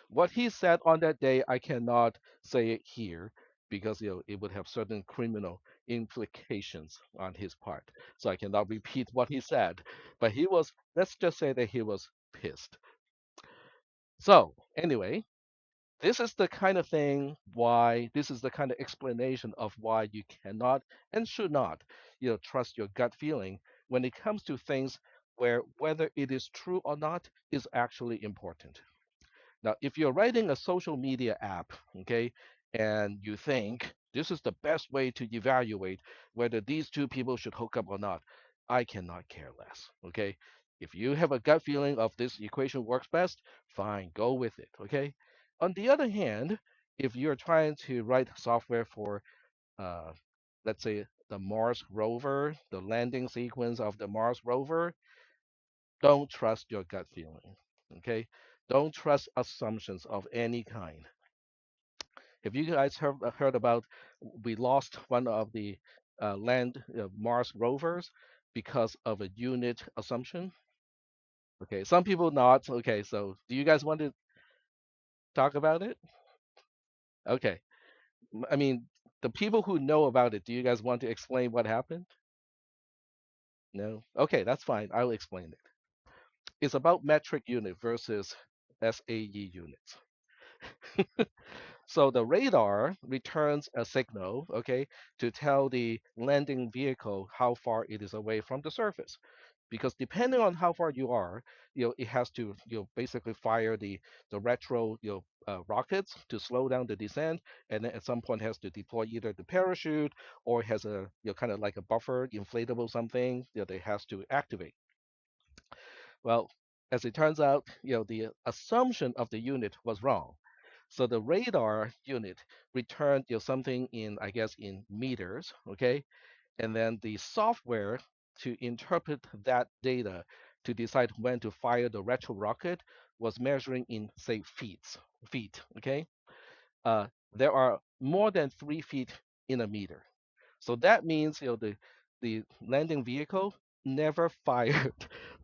What he said on that day, I cannot say it here because it would have certain criminal implications on his part. So I cannot repeat what he said. But let's just say that he was pissed. So anyway, this is the kind of explanation of why you cannot and should not, trust your gut feeling when it comes to things where whether it is true or not is actually important. Now, if you're writing a social media app, okay, and you think this is the best way to evaluate whether these two people should hook up or not, I cannot care less, okay? If you have a gut feeling of this equation works best, fine, go with it, okay? On the other hand, if you're trying to write software for, uh, let's say, the Mars rover, the landing sequence of the Mars rover, don't trust your gut feeling. Okay? Don't trust assumptions of any kind. Have you guys heard about we lost one of the land Mars rovers because of a unit assumption? Okay, some people not. Okay, so do you guys want to talk about it? Okay. I mean, the people who know about it, do you guys want to explain what happened? No? Okay, that's fine. I'll explain it. It's about metric unit versus SAE units. So the radar returns a signal, okay, to tell the landing vehicle how far it is away from the surface. Because depending on how far you are, it has to, basically fire the retro, rockets to slow down the descent, and then at some point has to deploy either the parachute or has a, kind of like a buffer, inflatable something, that it has to activate. Well, as it turns out, the assumption of the unit was wrong. So the radar unit returned something in, I guess, in meters, okay? And then the software to interpret that data to decide when to fire the retro rocket was measuring in, say, feet, okay? There are more than 3 feet in a meter. So that means the landing vehicle never fired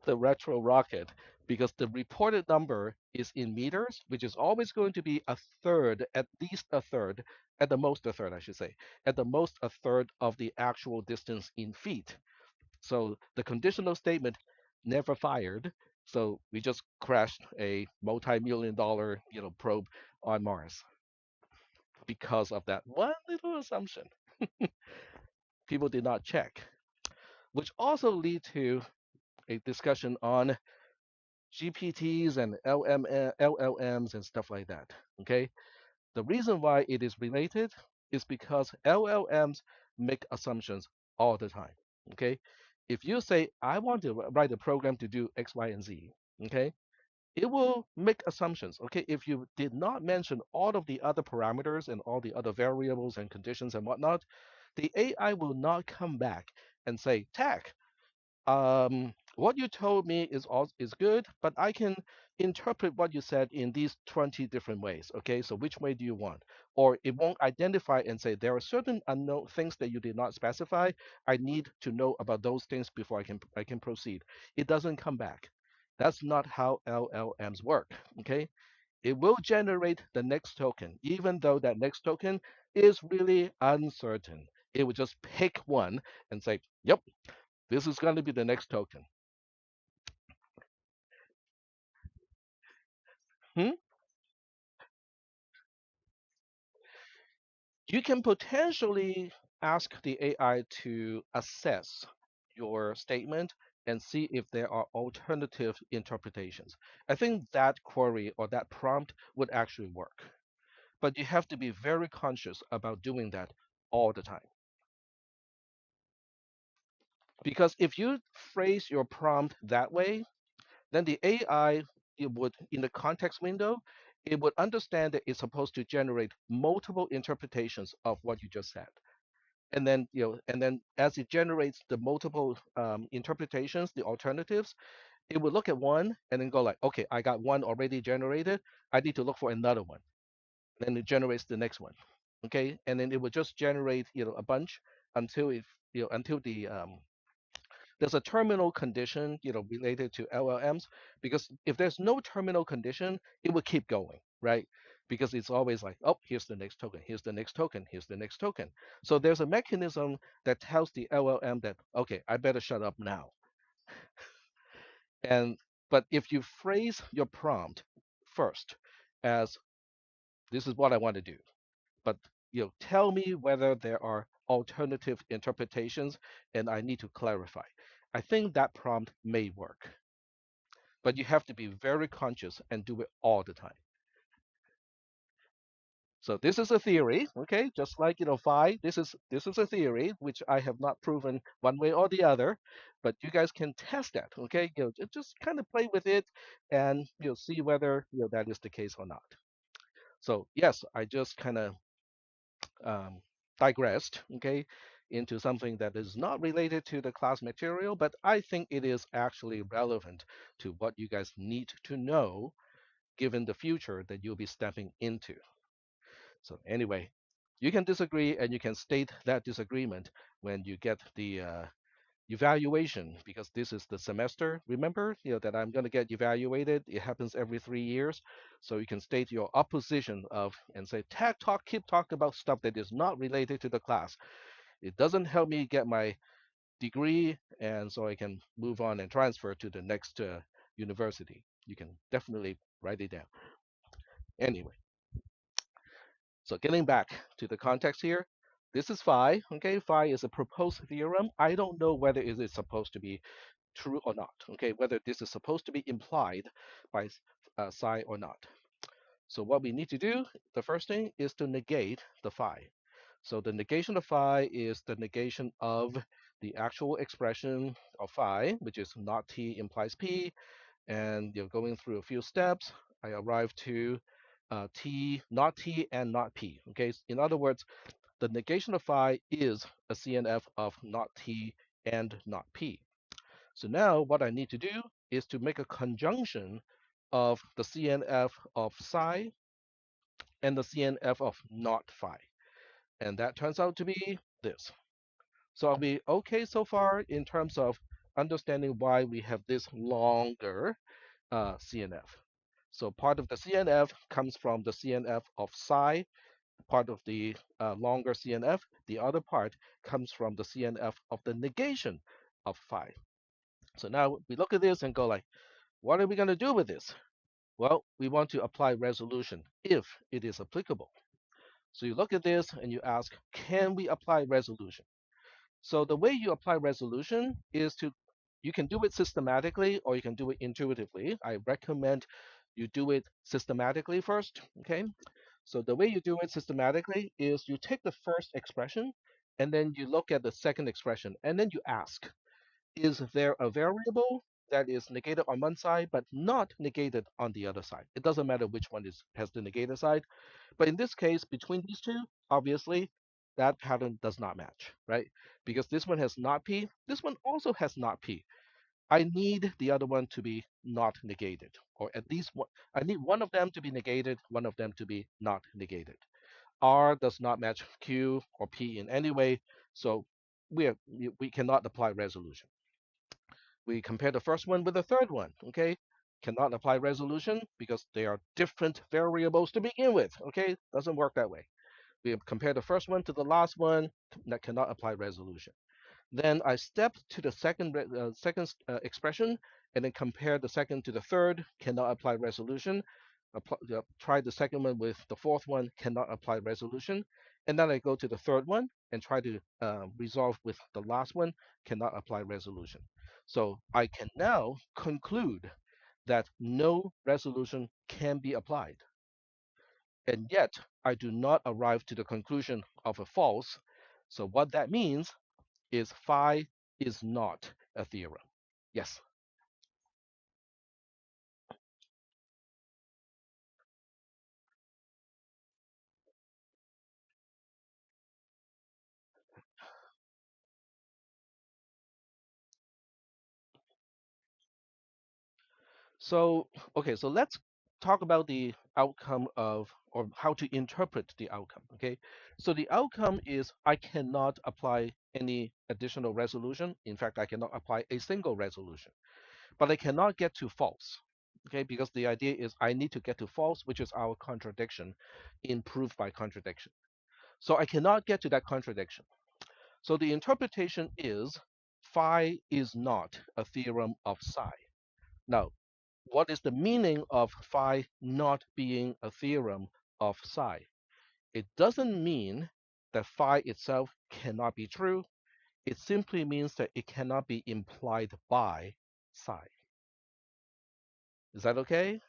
the retro rocket because the reported number is in meters, which is always going to be a third, at least a third, at the most a third, I should say, at the most a third of the actual distance in feet. So the conditional statement never fired. So we just crashed a multi-million dollar, probe on Mars because of that one little assumption. People did not check, which also lead to a discussion on GPTs and LLMs and stuff like that. Okay, the reason why it is related is because LLMs make assumptions all the time. Okay, if you say I want to write a program to do X, Y, and Z, okay, it will make assumptions. Okay, if you did not mention all of the other parameters and all the other variables and conditions and whatnot, the AI will not come back and say, Tech, what you told me is good, but I can interpret what you said in these 20 different ways. Okay, so which way do you want? Or it won't identify and say there are certain unknown things that you did not specify. I need to know about those things before I can proceed. It doesn't come back. That's not how LLMs work. Okay, it will generate the next token, even though that next token is really uncertain. It will just pick one and say, "Yep, this is going to be the next token." Hmm? You can potentially ask the AI to assess your statement and see if there are alternative interpretations. I think that query or that prompt would actually work. But you have to be very conscious about doing that all the time. Because if you phrase your prompt that way, then the AI, it would, in the context window, it would understand that it's supposed to generate multiple interpretations of what you just said. And then as it generates the multiple interpretations, the alternatives, it would look at one and then go like, okay, I got one already generated. I need to look for another one. Then it generates the next one. Okay, and then it would just generate a bunch until it until there's a terminal condition related to LLMs, because if there's no terminal condition, it will keep going, right? Because it's always like, oh, here's the next token, here's the next token, here's the next token. So there's a mechanism that tells the LLM that, okay, I better shut up now. And but if you phrase your prompt first as, this is what I want to do, but tell me whether there are alternative interpretations and I need to clarify. I think that prompt may work, but you have to be very conscious and do it all the time. So this is a theory, okay? Just like phi, this is a theory which I have not proven one way or the other, but you guys can test that, okay? Just kind of play with it and see whether that is the case or not. So yes, I just kind of um, digressed, okay, into something that is not related to the class material, but I think it is actually relevant to what you guys need to know given the future that you'll be stepping into. So anyway, you can disagree and you can state that disagreement when you get the evaluation, because this is the semester. Remember, that I'm going to get evaluated. It happens every 3 years. So you can state your opposition of and say, tag talk, keep talking about stuff that is not related to the class. It doesn't help me get my degree, and so I can move on and transfer to the next university. You can definitely write it down. Anyway, so getting back to the context here, this is phi. Okay, phi is a proposed theorem. I don't know whether it is supposed to be true or not. Okay, whether this is supposed to be implied by psi or not. So what we need to do, the first thing is to negate the phi. So the negation of phi is the negation of the actual expression of phi, which is not t implies p. And you're going through a few steps. I arrive to t, not t, and not p. Okay, in other words, the negation of phi is a CNF of not t and not p. So now what I need to do is to make a conjunction of the CNF of psi and the CNF of not phi. And that turns out to be this. So are we okay so far in terms of understanding why we have this longer CNF? So part of the CNF comes from the CNF of psi, part of the longer CNF. The other part comes from the CNF of the negation of phi. So now we look at this and go like, what are we going to do with this? Well, we want to apply resolution if it is applicable. So you look at this and you ask, can we apply resolution? So the way you apply resolution is you can do it systematically or you can do it intuitively. I recommend you do it systematically first, okay? So the way you do it systematically is you take the first expression and then you look at the second expression and then you ask, is there a variable that is negated on one side but not negated on the other side? It doesn't matter which one has the negated side. But in this case, between these two, obviously, that pattern does not match, right? Because this one has not P, this one also has not P. I need the other one to be not negated, or at least one. I need one of them to be negated, one of them to be not negated. R does not match Q or P in any way, so we cannot apply resolution. We compare the first one with the third one, okay? Cannot apply resolution because they are different variables to begin with, okay? Doesn't work that way. We compare the first one to the last one, that cannot apply resolution. Then I step to the second expression and then compare the second to the third, cannot apply resolution. Try the second one with the fourth one, cannot apply resolution. And then I go to the third one and try to resolve with the last one, cannot apply resolution. So I can now conclude that no resolution can be applied. And yet, I do not arrive to the conclusion of a false. So what that means is phi is not a theorem. Yes. So, okay, so let's talk about the outcome of, or how to interpret the outcome. Okay, so the outcome is I cannot apply any additional resolution. In fact, I cannot apply a single resolution, but I cannot get to false. Okay, because the idea is I need to get to false, which is our contradiction in proof by contradiction. So I cannot get to that contradiction. So the interpretation is phi is not a theorem of psi. Now, what is the meaning of phi not being a theorem of psi? It doesn't mean that phi itself cannot be true. It simply means that it cannot be implied by psi. Is that okay?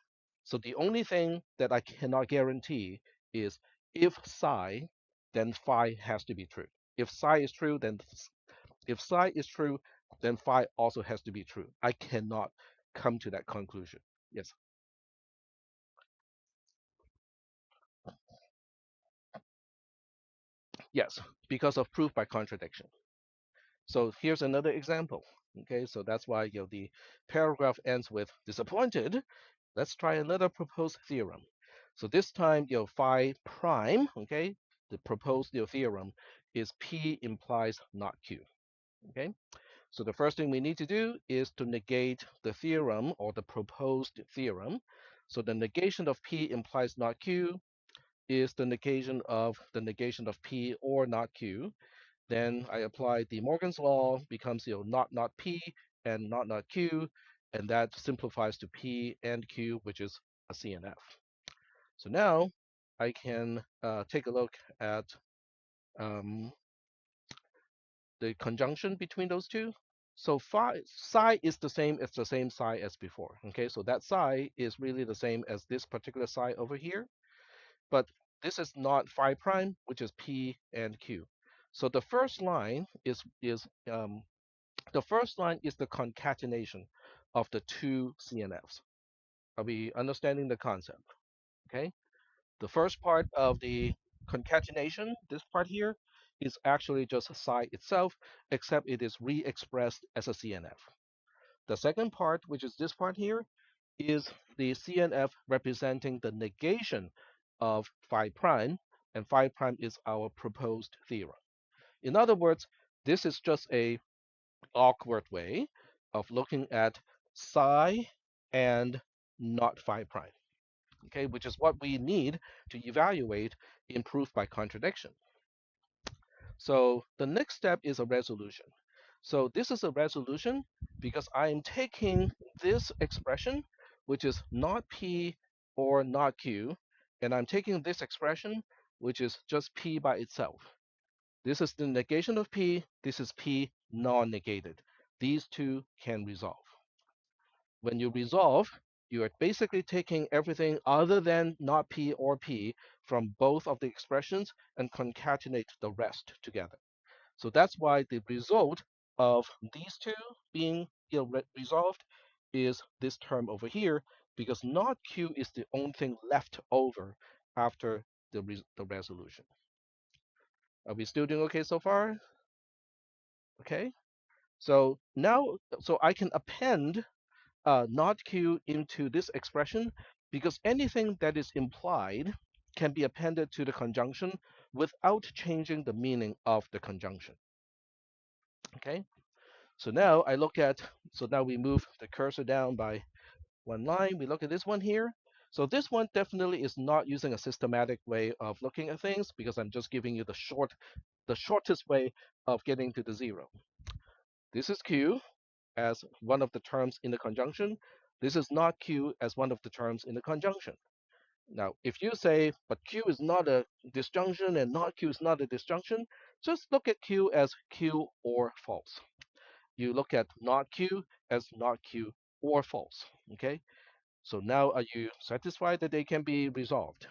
So the only thing that I cannot guarantee is if psi, then phi has to be true. If psi is true, then if psi is true, then phi also has to be true. I cannot come to that conclusion. Yes. Yes, because of proof by contradiction. So here's another example. Okay, so that's why the paragraph ends with disappointed. Let's try another proposed theorem. So this time, phi prime, okay, the proposed theorem is P implies not Q. Okay, so the first thing we need to do is to negate the theorem or the proposed theorem. So the negation of P implies not Q is the negation of P or not Q. Then I apply De Morgan's law, becomes not P and not Q, and that simplifies to P and Q, which is a CNF. So now I can take a look at um, the conjunction between those two. So psi is the same psi as before. Okay, so that psi is really the same as this particular psi over here, but this is not phi prime, which is P and Q. So the first line is the concatenation of the two CNFs. Are we understanding the concept? Okay. The first part of the concatenation, this part here, is actually just psi itself, except it is re-expressed as a CNF. The second part, which is this part here, is the CNF representing the negation of phi prime, and phi prime is our proposed theorem. In other words, this is just a awkward way of looking at psi and not phi prime, okay, which is what we need to evaluate in proof by contradiction. So the next step is a resolution. So this is a resolution because I am taking this expression, which is not P or not Q, and I'm taking this expression, which is just P by itself. This is the negation of P. This is P non-negated. These two can resolve. When you resolve, you are basically taking everything other than not P or P from both of the expressions and concatenate the rest together. So that's why the result of these two being resolved is this term over here, because not Q is the only thing left over after the resolution. Are we still doing okay so far? Okay. So now, so I can append not Q into this expression because anything that is implied can be appended to the conjunction without changing the meaning of the conjunction. Okay. So now I look at, so now we move the cursor down by one line. We look at this one here. So this one definitely is not using a systematic way of looking at things because I'm just giving you the shortest way of getting to the zero. This is Q as one of the terms in the conjunction. This is not Q as one of the terms in the conjunction. Now, if you say, but Q is not a disjunction and not Q is not a disjunction, just look at Q as Q or false. You look at not Q as not Q or false. Okay. So now are you satisfied that they can be resolved?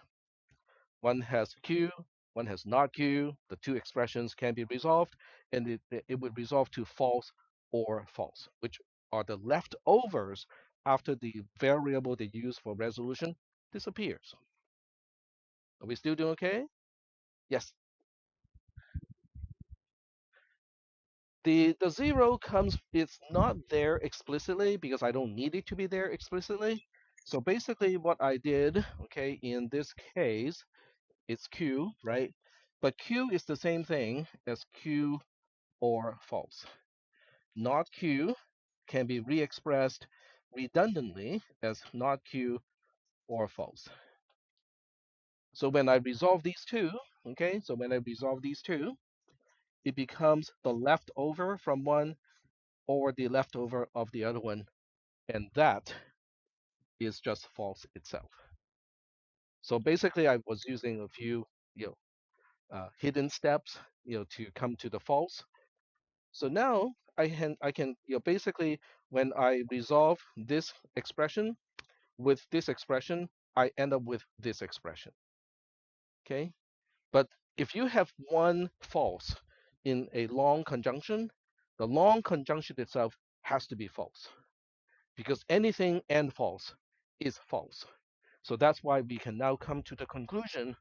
One has Q, one has not Q. The two expressions can be resolved, and it would resolve to false or false, which are the leftovers after the variable they use for resolution disappears. Are we still doing okay? Yes. The zero comes, it's not there explicitly because I don't need it to be there explicitly. So basically what I did, okay, in this case, it's Q, right? But Q is the same thing as Q or false. Not Q can be re-expressed redundantly as not Q or false. So when I resolve these two, okay, so when I resolve these two, it becomes the leftover from one or the leftover of the other one, and that is just false itself. So basically, I was using a few, you know, hidden steps, to come to the false. So now I can, basically when I resolve this expression with this expression, I end up with this expression. Okay, but if you have one false in a long conjunction, the long conjunction itself has to be false because anything and false is false. So that's why we can now come to the conclusion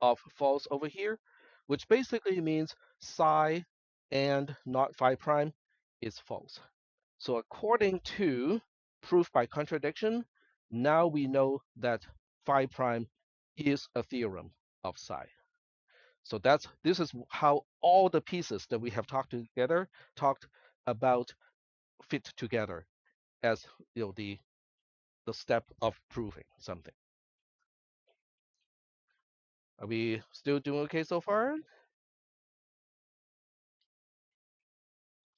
of false over here, which basically means psi and not phi prime is false. So according to proof by contradiction, now we know that phi prime is a theorem of psi. So this is how all the pieces that we have talked about fit together as the step of proving something. Are we still doing okay so far?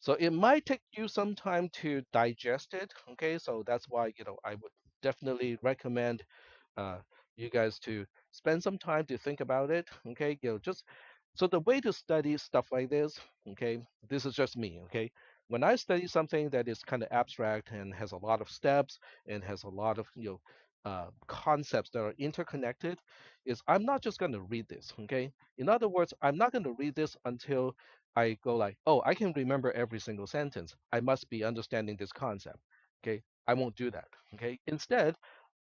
So it might take you some time to digest it. Okay, so that's why I would definitely recommend uh, you guys to spend some time to think about it. Okay, just so the way to study stuff like this. Okay, this is just me. Okay, when I study something that is kind of abstract and has a lot of steps and has a lot of concepts that are interconnected, is I'm not just going to read this. Okay, in other words, I'm not going to read this until I go like, oh, I can remember every single sentence. I must be understanding this concept. Okay, I won't do that. Okay, instead,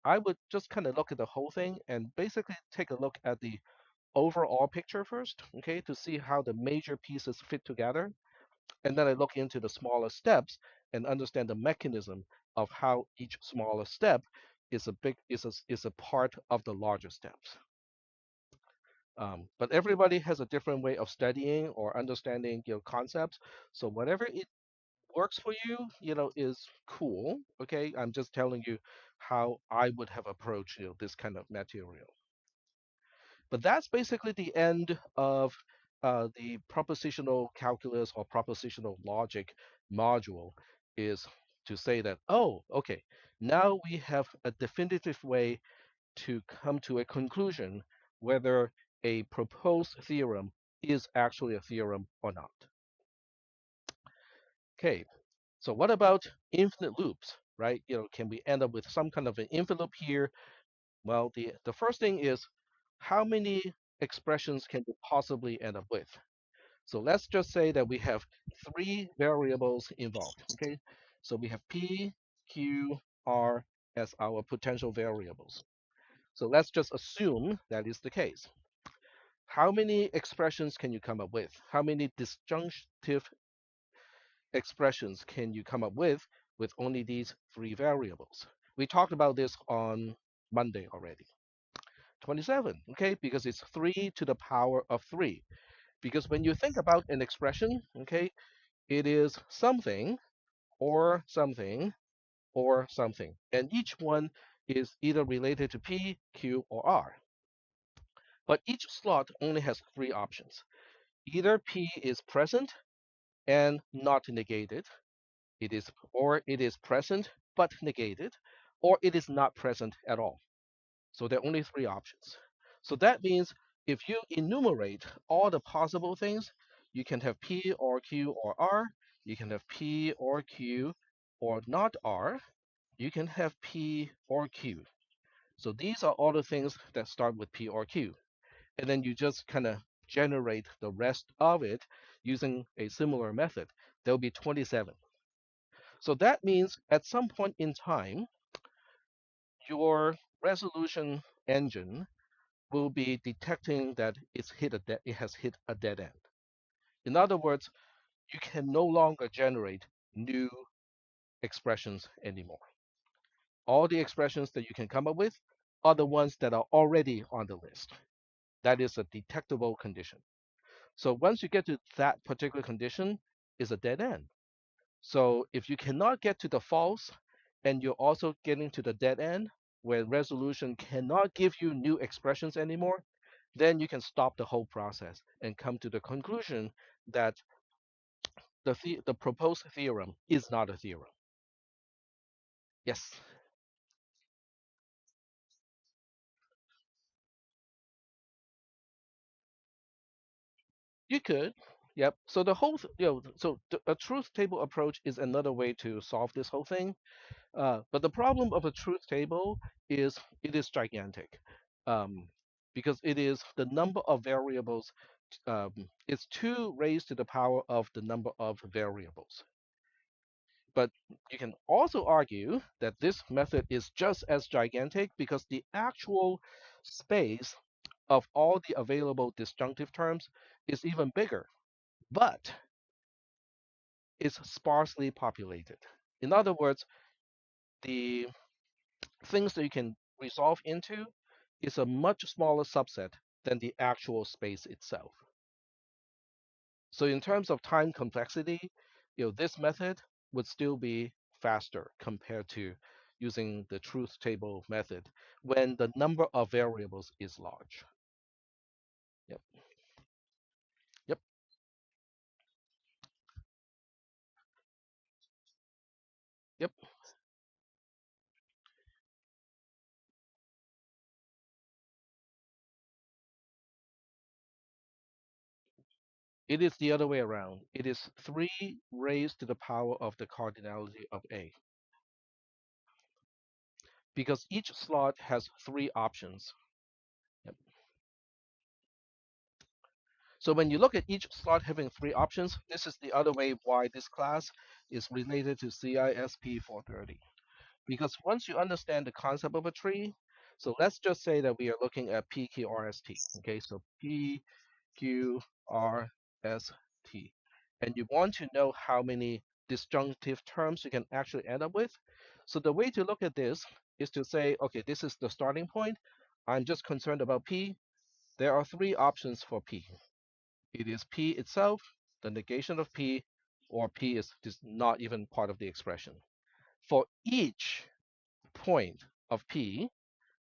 I would just kind of look at the whole thing and basically take a look at the overall picture first. Okay, to see how the major pieces fit together, and then I look into the smaller steps and understand the mechanism of how each smaller step is a part of the larger steps. But everybody has a different way of studying or understanding concepts. So whatever it works for you, is cool. Okay, I'm just telling you how I would have approached this kind of material. But that's basically the end of the propositional calculus or propositional logic module. Is to say that, oh, okay, now we have a definitive way to come to a conclusion whether a proposed theorem is actually a theorem or not. Okay, so what about infinite loops, right? Can we end up with some kind of an infinite loop here? Well, the first thing is how many expressions can we possibly end up with? So let's just say that we have three variables involved, okay? So we have P, Q, R as our potential variables. So let's just assume that is the case. How many expressions can you come up with? How many disjunctive expressions can you come up with only these three variables? We talked about this on Monday already. 27, okay, because it's 3 to the power of 3. Because when you think about an expression, okay, it is something or something or something. And each one is either related to P, Q, or R. But each slot only has three options. Either P is present and not negated, or it is present but negated, or it is not present at all. So there are only three options. So that means if you enumerate all the possible things, you can have P or Q or R, you can have P or Q or not R, you can have P or Q. So these are all the things that start with P or Q. And then you just kind of generate the rest of it using a similar method. There'll be 27. So that means at some point in time, your resolution engine will be detecting that it has hit a dead end. In other words, you can no longer generate new expressions anymore. All the expressions that you can come up with are the ones that are already on the list. That is a detectable condition. So once you get to that particular condition, is a dead end. So if you cannot get to the false and you're also getting to the dead end where resolution cannot give you new expressions anymore, then you can stop the whole process and come to the conclusion that the proposed theorem is not a theorem. Yes, you could. Yep. So the whole, so a truth table approach is another way to solve this whole thing. But the problem of a truth table is it is gigantic, um, because it is the number of variables. It's 2 raised to the power of the number of variables. But you can also argue that this method is just as gigantic because the actual space of all the available disjunctive terms is even bigger, but it's sparsely populated. In other words, the things that you can resolve into is a much smaller subset than the actual space itself. So in terms of time complexity, this method would still be faster compared to using the truth table method when the number of variables is large. Yep. Yep. Yep. It is the other way around. It is 3 raised to the power of the cardinality of A because each slot has 3 options. Yep. So when you look at each slot having 3 options, this is the other way why this class is related to CISP 430. Because once you understand the concept of a tree, so let's just say that we are looking at PQRST. Okay, so PQRST. And you want to know how many disjunctive terms you can actually end up with. So the way to look at this is to say, okay, this is the starting point. I'm just concerned about P. There are 3 options for P. It is P itself, the negation of P, or P is just not even part of the expression. For each point of P,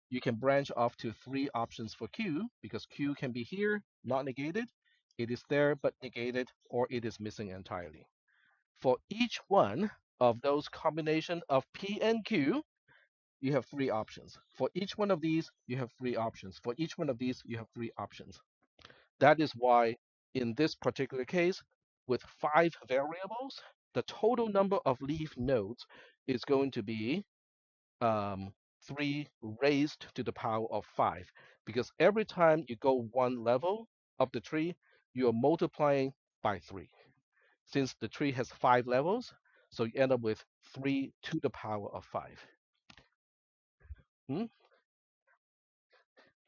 you can branch off to 3 options for Q because Q can be here, not negated, it is there but negated, or it is missing entirely. For each one of those combination of P and Q, you have 3 options. For each one of these, you have 3 options. For each one of these, you have 3 options. That is why in this particular case, with 5 variables, the total number of leaf nodes is going to be 3 raised to the power of 5. Because every time you go one level of the tree, you are multiplying by 3. Since the tree has 5 levels, so you end up with 3 to the power of 5. Hmm?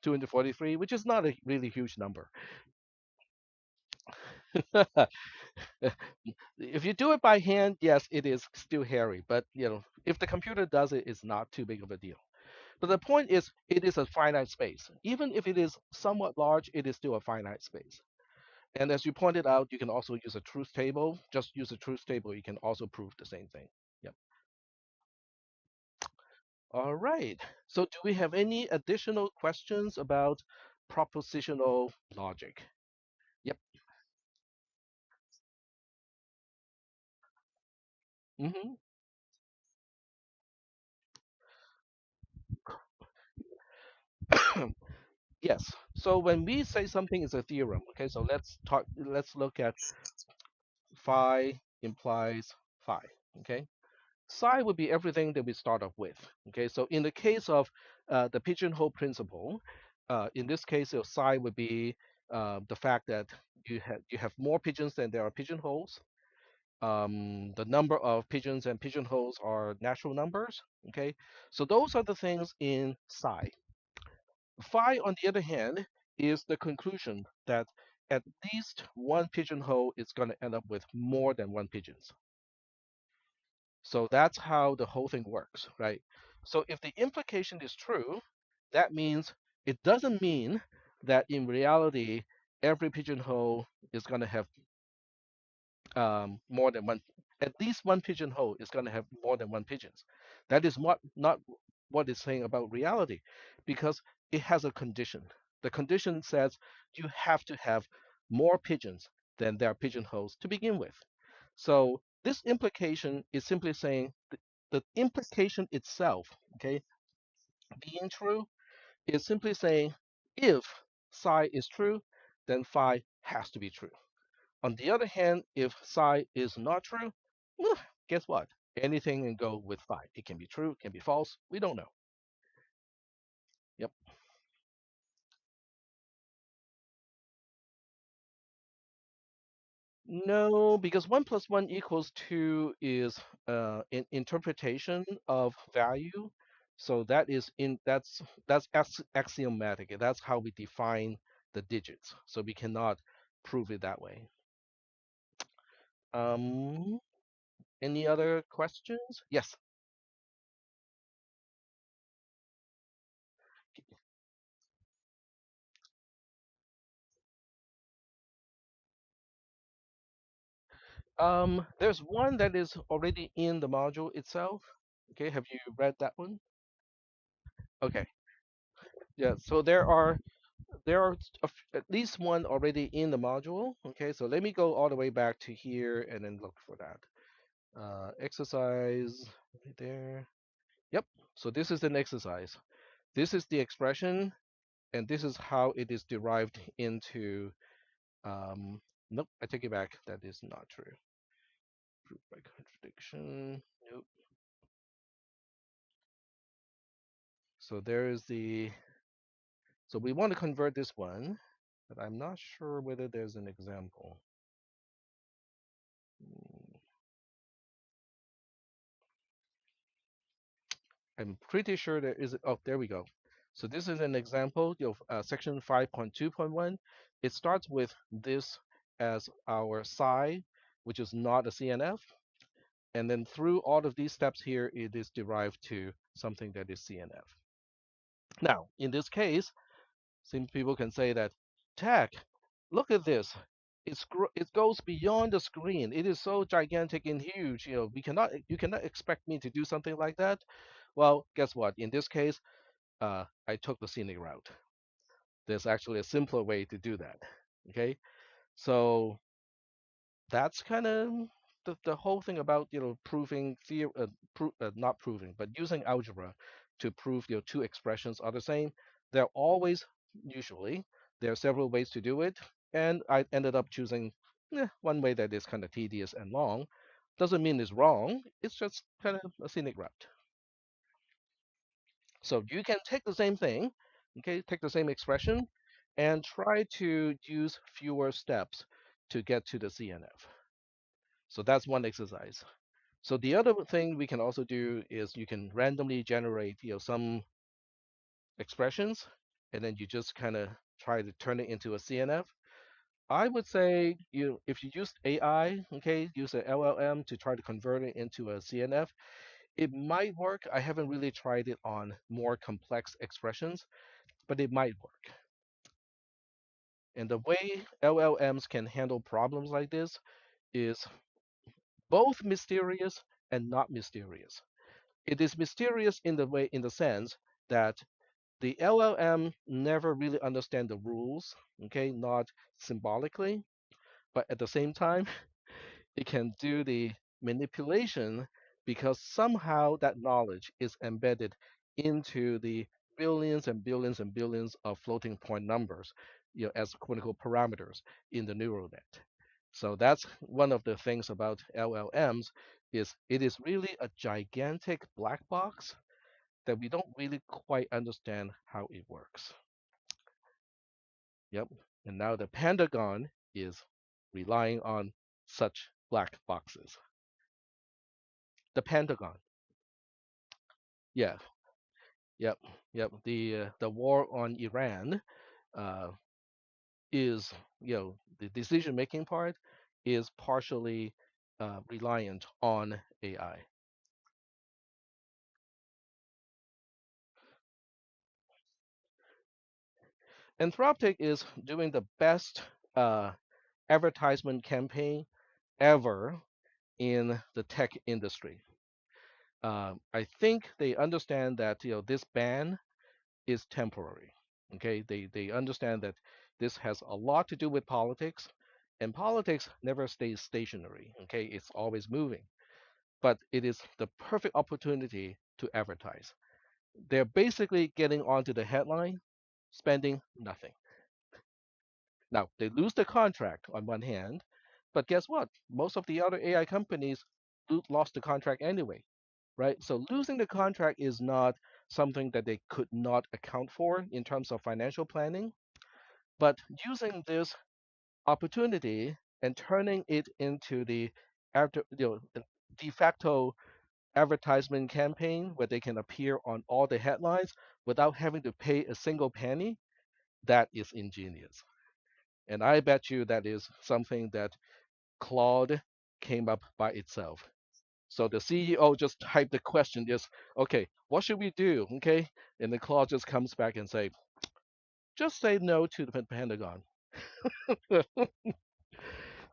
243, which is not a really huge number. If you do it by hand, yes, it is still hairy, but if the computer does it, it's not too big of a deal. But the point is, it is a finite space. Even if it is somewhat large, it is still a finite space. And as you pointed out, you can also use a truth table. Just use a truth table. You can also prove the same thing. Yep. All right. So do we have any additional questions about propositional logic? Yep. Hmm. Yes. So when we say something is a theorem, okay, so let's look at phi implies phi, okay? Psi would be everything that we start off with, okay? So in the case of the pigeonhole principle, in this case, psi would be the fact that you have more pigeons than there are pigeonholes. The number of pigeons and pigeonholes are natural numbers, okay? So those are the things in psi. Phi, on the other hand, is the conclusion that at least one pigeonhole is going to end up with more than one pigeons. So that's how the whole thing works, right? So if the implication is true, that means it doesn't mean that in reality every pigeonhole is going to have more than one. At least one pigeonhole is going to have more than one pigeons. That is not what it's saying about reality, because it has a condition. The condition says you have to have more pigeons than there are pigeonholes to begin with. So this implication is simply saying the implication itself, okay, being true is simply saying if psi is true, then phi has to be true. On the other hand, if psi is not true, well, guess what? Anything can go with phi. It can be true, it can be false. We don't know. Yep. No, because 1 plus 1 equals 2 is an interpretation of value. So that's axiomatic. That's how we define the digits. So we cannot prove it that way. Um, any other questions? Yes. There's one that is already in the module itself. Okay, have you read that one? Okay, yeah. So there are at least one already in the module. Okay, so let me go all the way back to here and then look for that. Exercise right there. Yep. So this is an exercise. This is the expression, and this is how it is derived into. Um, nope, I take it back. That is not true. Proof by contradiction. Nope. So there is the. So we want to convert this one, but I'm not sure whether there's an example. Hmm, I'm pretty sure there is. Oh, there we go. So this is an example of section 5.2.1. It starts with this as our psi, which is not a CNF. And then through all of these steps here, it is derived to something that is CNF. Now, in this case, some people can say that, tech, look at this. It goes beyond the screen. It is so gigantic and huge. You cannot expect me to do something like that. Well, guess what? In this case, I took the scenic route. There's actually a simpler way to do that. Okay, so that's kind of the whole thing about proving theory, not proving, but using algebra to prove two expressions are the same. They're always usually there are several ways to do it, and I ended up choosing one way that is kind of tedious and long. Doesn't mean it's wrong. It's just kind of a scenic route. So you can take the same thing, okay, take the same expression, and try to use fewer steps to get to the CNF. So that's one exercise. So the other thing we can also do is you can randomly generate some expressions, and then you just kind of try to turn it into a CNF. I would say if you use AI, okay, use an LLM to try to convert it into a CNF, it might work. I haven't really tried it on more complex expressions, but it might work. And the way LLMs can handle problems like this is both mysterious and not mysterious. It is mysterious in the sense that the LLM never really understand the rules, okay, not symbolically, but at the same time, it can do the manipulation because somehow that knowledge is embedded into the billions and billions and billions of floating point numbers, as critical parameters in the neural net. So that's one of the things about LLMs is it is really a gigantic black box that we don't really quite understand how it works. Yep. And now the Pentagon is relying on such black boxes. The Pentagon. Yeah. Yep. Yep. The war on Iran uh, is, the decision making part is partially reliant on AI. Anthropic is doing the best uh, advertisement campaign ever in the tech industry. I think they understand that this ban is temporary. Okay, they understand that this has a lot to do with politics, and politics never stays stationary. Okay, it's always moving. But it is the perfect opportunity to advertise. They're basically getting onto the headline, spending nothing. Now, they lose the contract on one hand, but guess what? Most of the other AI companies lost the contract anyway, right? So losing the contract is not something that they could not account for in terms of financial planning, but using this opportunity and turning it into the after, de facto advertisement campaign where they can appear on all the headlines without having to pay a single penny, that is ingenious. And I bet you that is something that Claude came up by itself. So the CEO just typed the question, just, okay, what should we do? Okay. And the Claude just comes back and say, just say no to the Pentagon.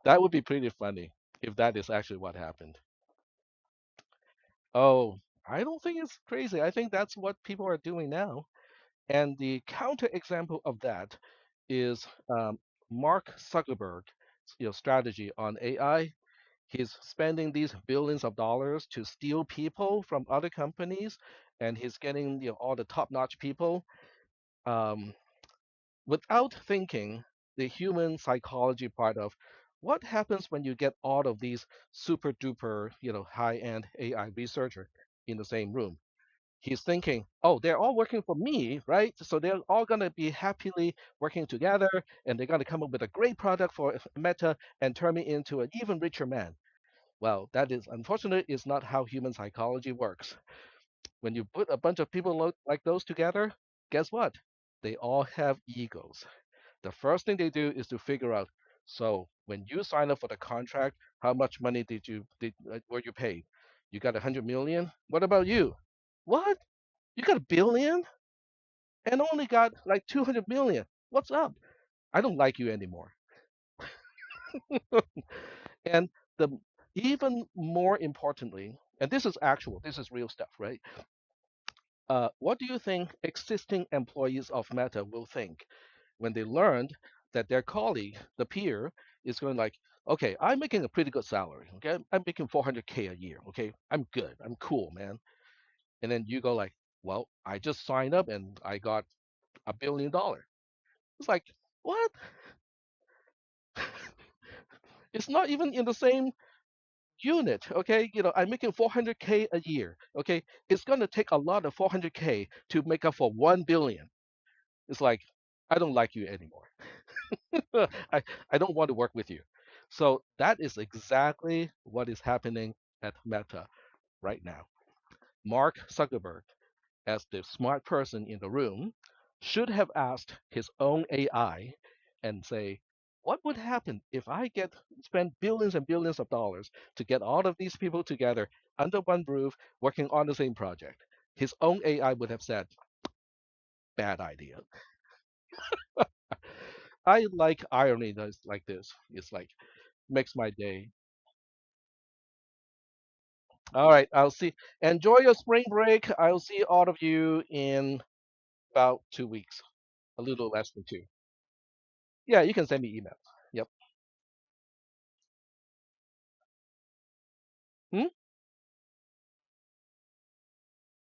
That would be pretty funny if that is actually what happened. Oh, I don't think it's crazy. I think that's what people are doing now. And the counter example of that is Mark Zuckerberg's strategy on AI. He's spending these billions of dollars to steal people from other companies, and he's getting all the top-notch people um, without thinking the human psychology part of what happens when you get all of these super duper high-end AI researcher in the same room. He's thinking, oh, they're all working for me, right? So they're all going to be happily working together and they're going to come up with a great product for Meta and turn me into an even richer man. Well, that is unfortunately is not how human psychology works. When you put a bunch of people like those together, guess what? They all have egos. The first thing they do is to figure out. So when you sign up for the contract, how much money did were you paid? You got 100 million. What about you? What? You got a billion and only got like 200 million. What's up? I don't like you anymore. And the even more importantly, and this is actual, this is real stuff, right? What do you think existing employees of Meta will think when they learned that their colleague, the peer, is going like, okay, I'm making a pretty good salary. Okay, I'm making 400K a year. Okay, I'm good. I'm cool, man. And then you go like, well, I just signed up and I got $1 billion. It's like, what? It's not even in the same unit. Okay, I'm making 400K a year. Okay, it's gonna take a lot of 400K to make up for 1 billion. It's like, I don't like you anymore. I, I don't want to work with you. So that is exactly what is happening at Meta right now. Mark Zuckerberg, as the smart person in the room, should have asked his own AI and say, what would happen if I get spend billions and billions of dollars to get all of these people together under one roof working on the same project? His own AI would have said, bad idea. I like irony that's like this. It's like makes my day. All right, I'll see. Enjoy your spring break. I'll see all of you in about 2 weeks, a little less than two. Yeah, you can send me emails.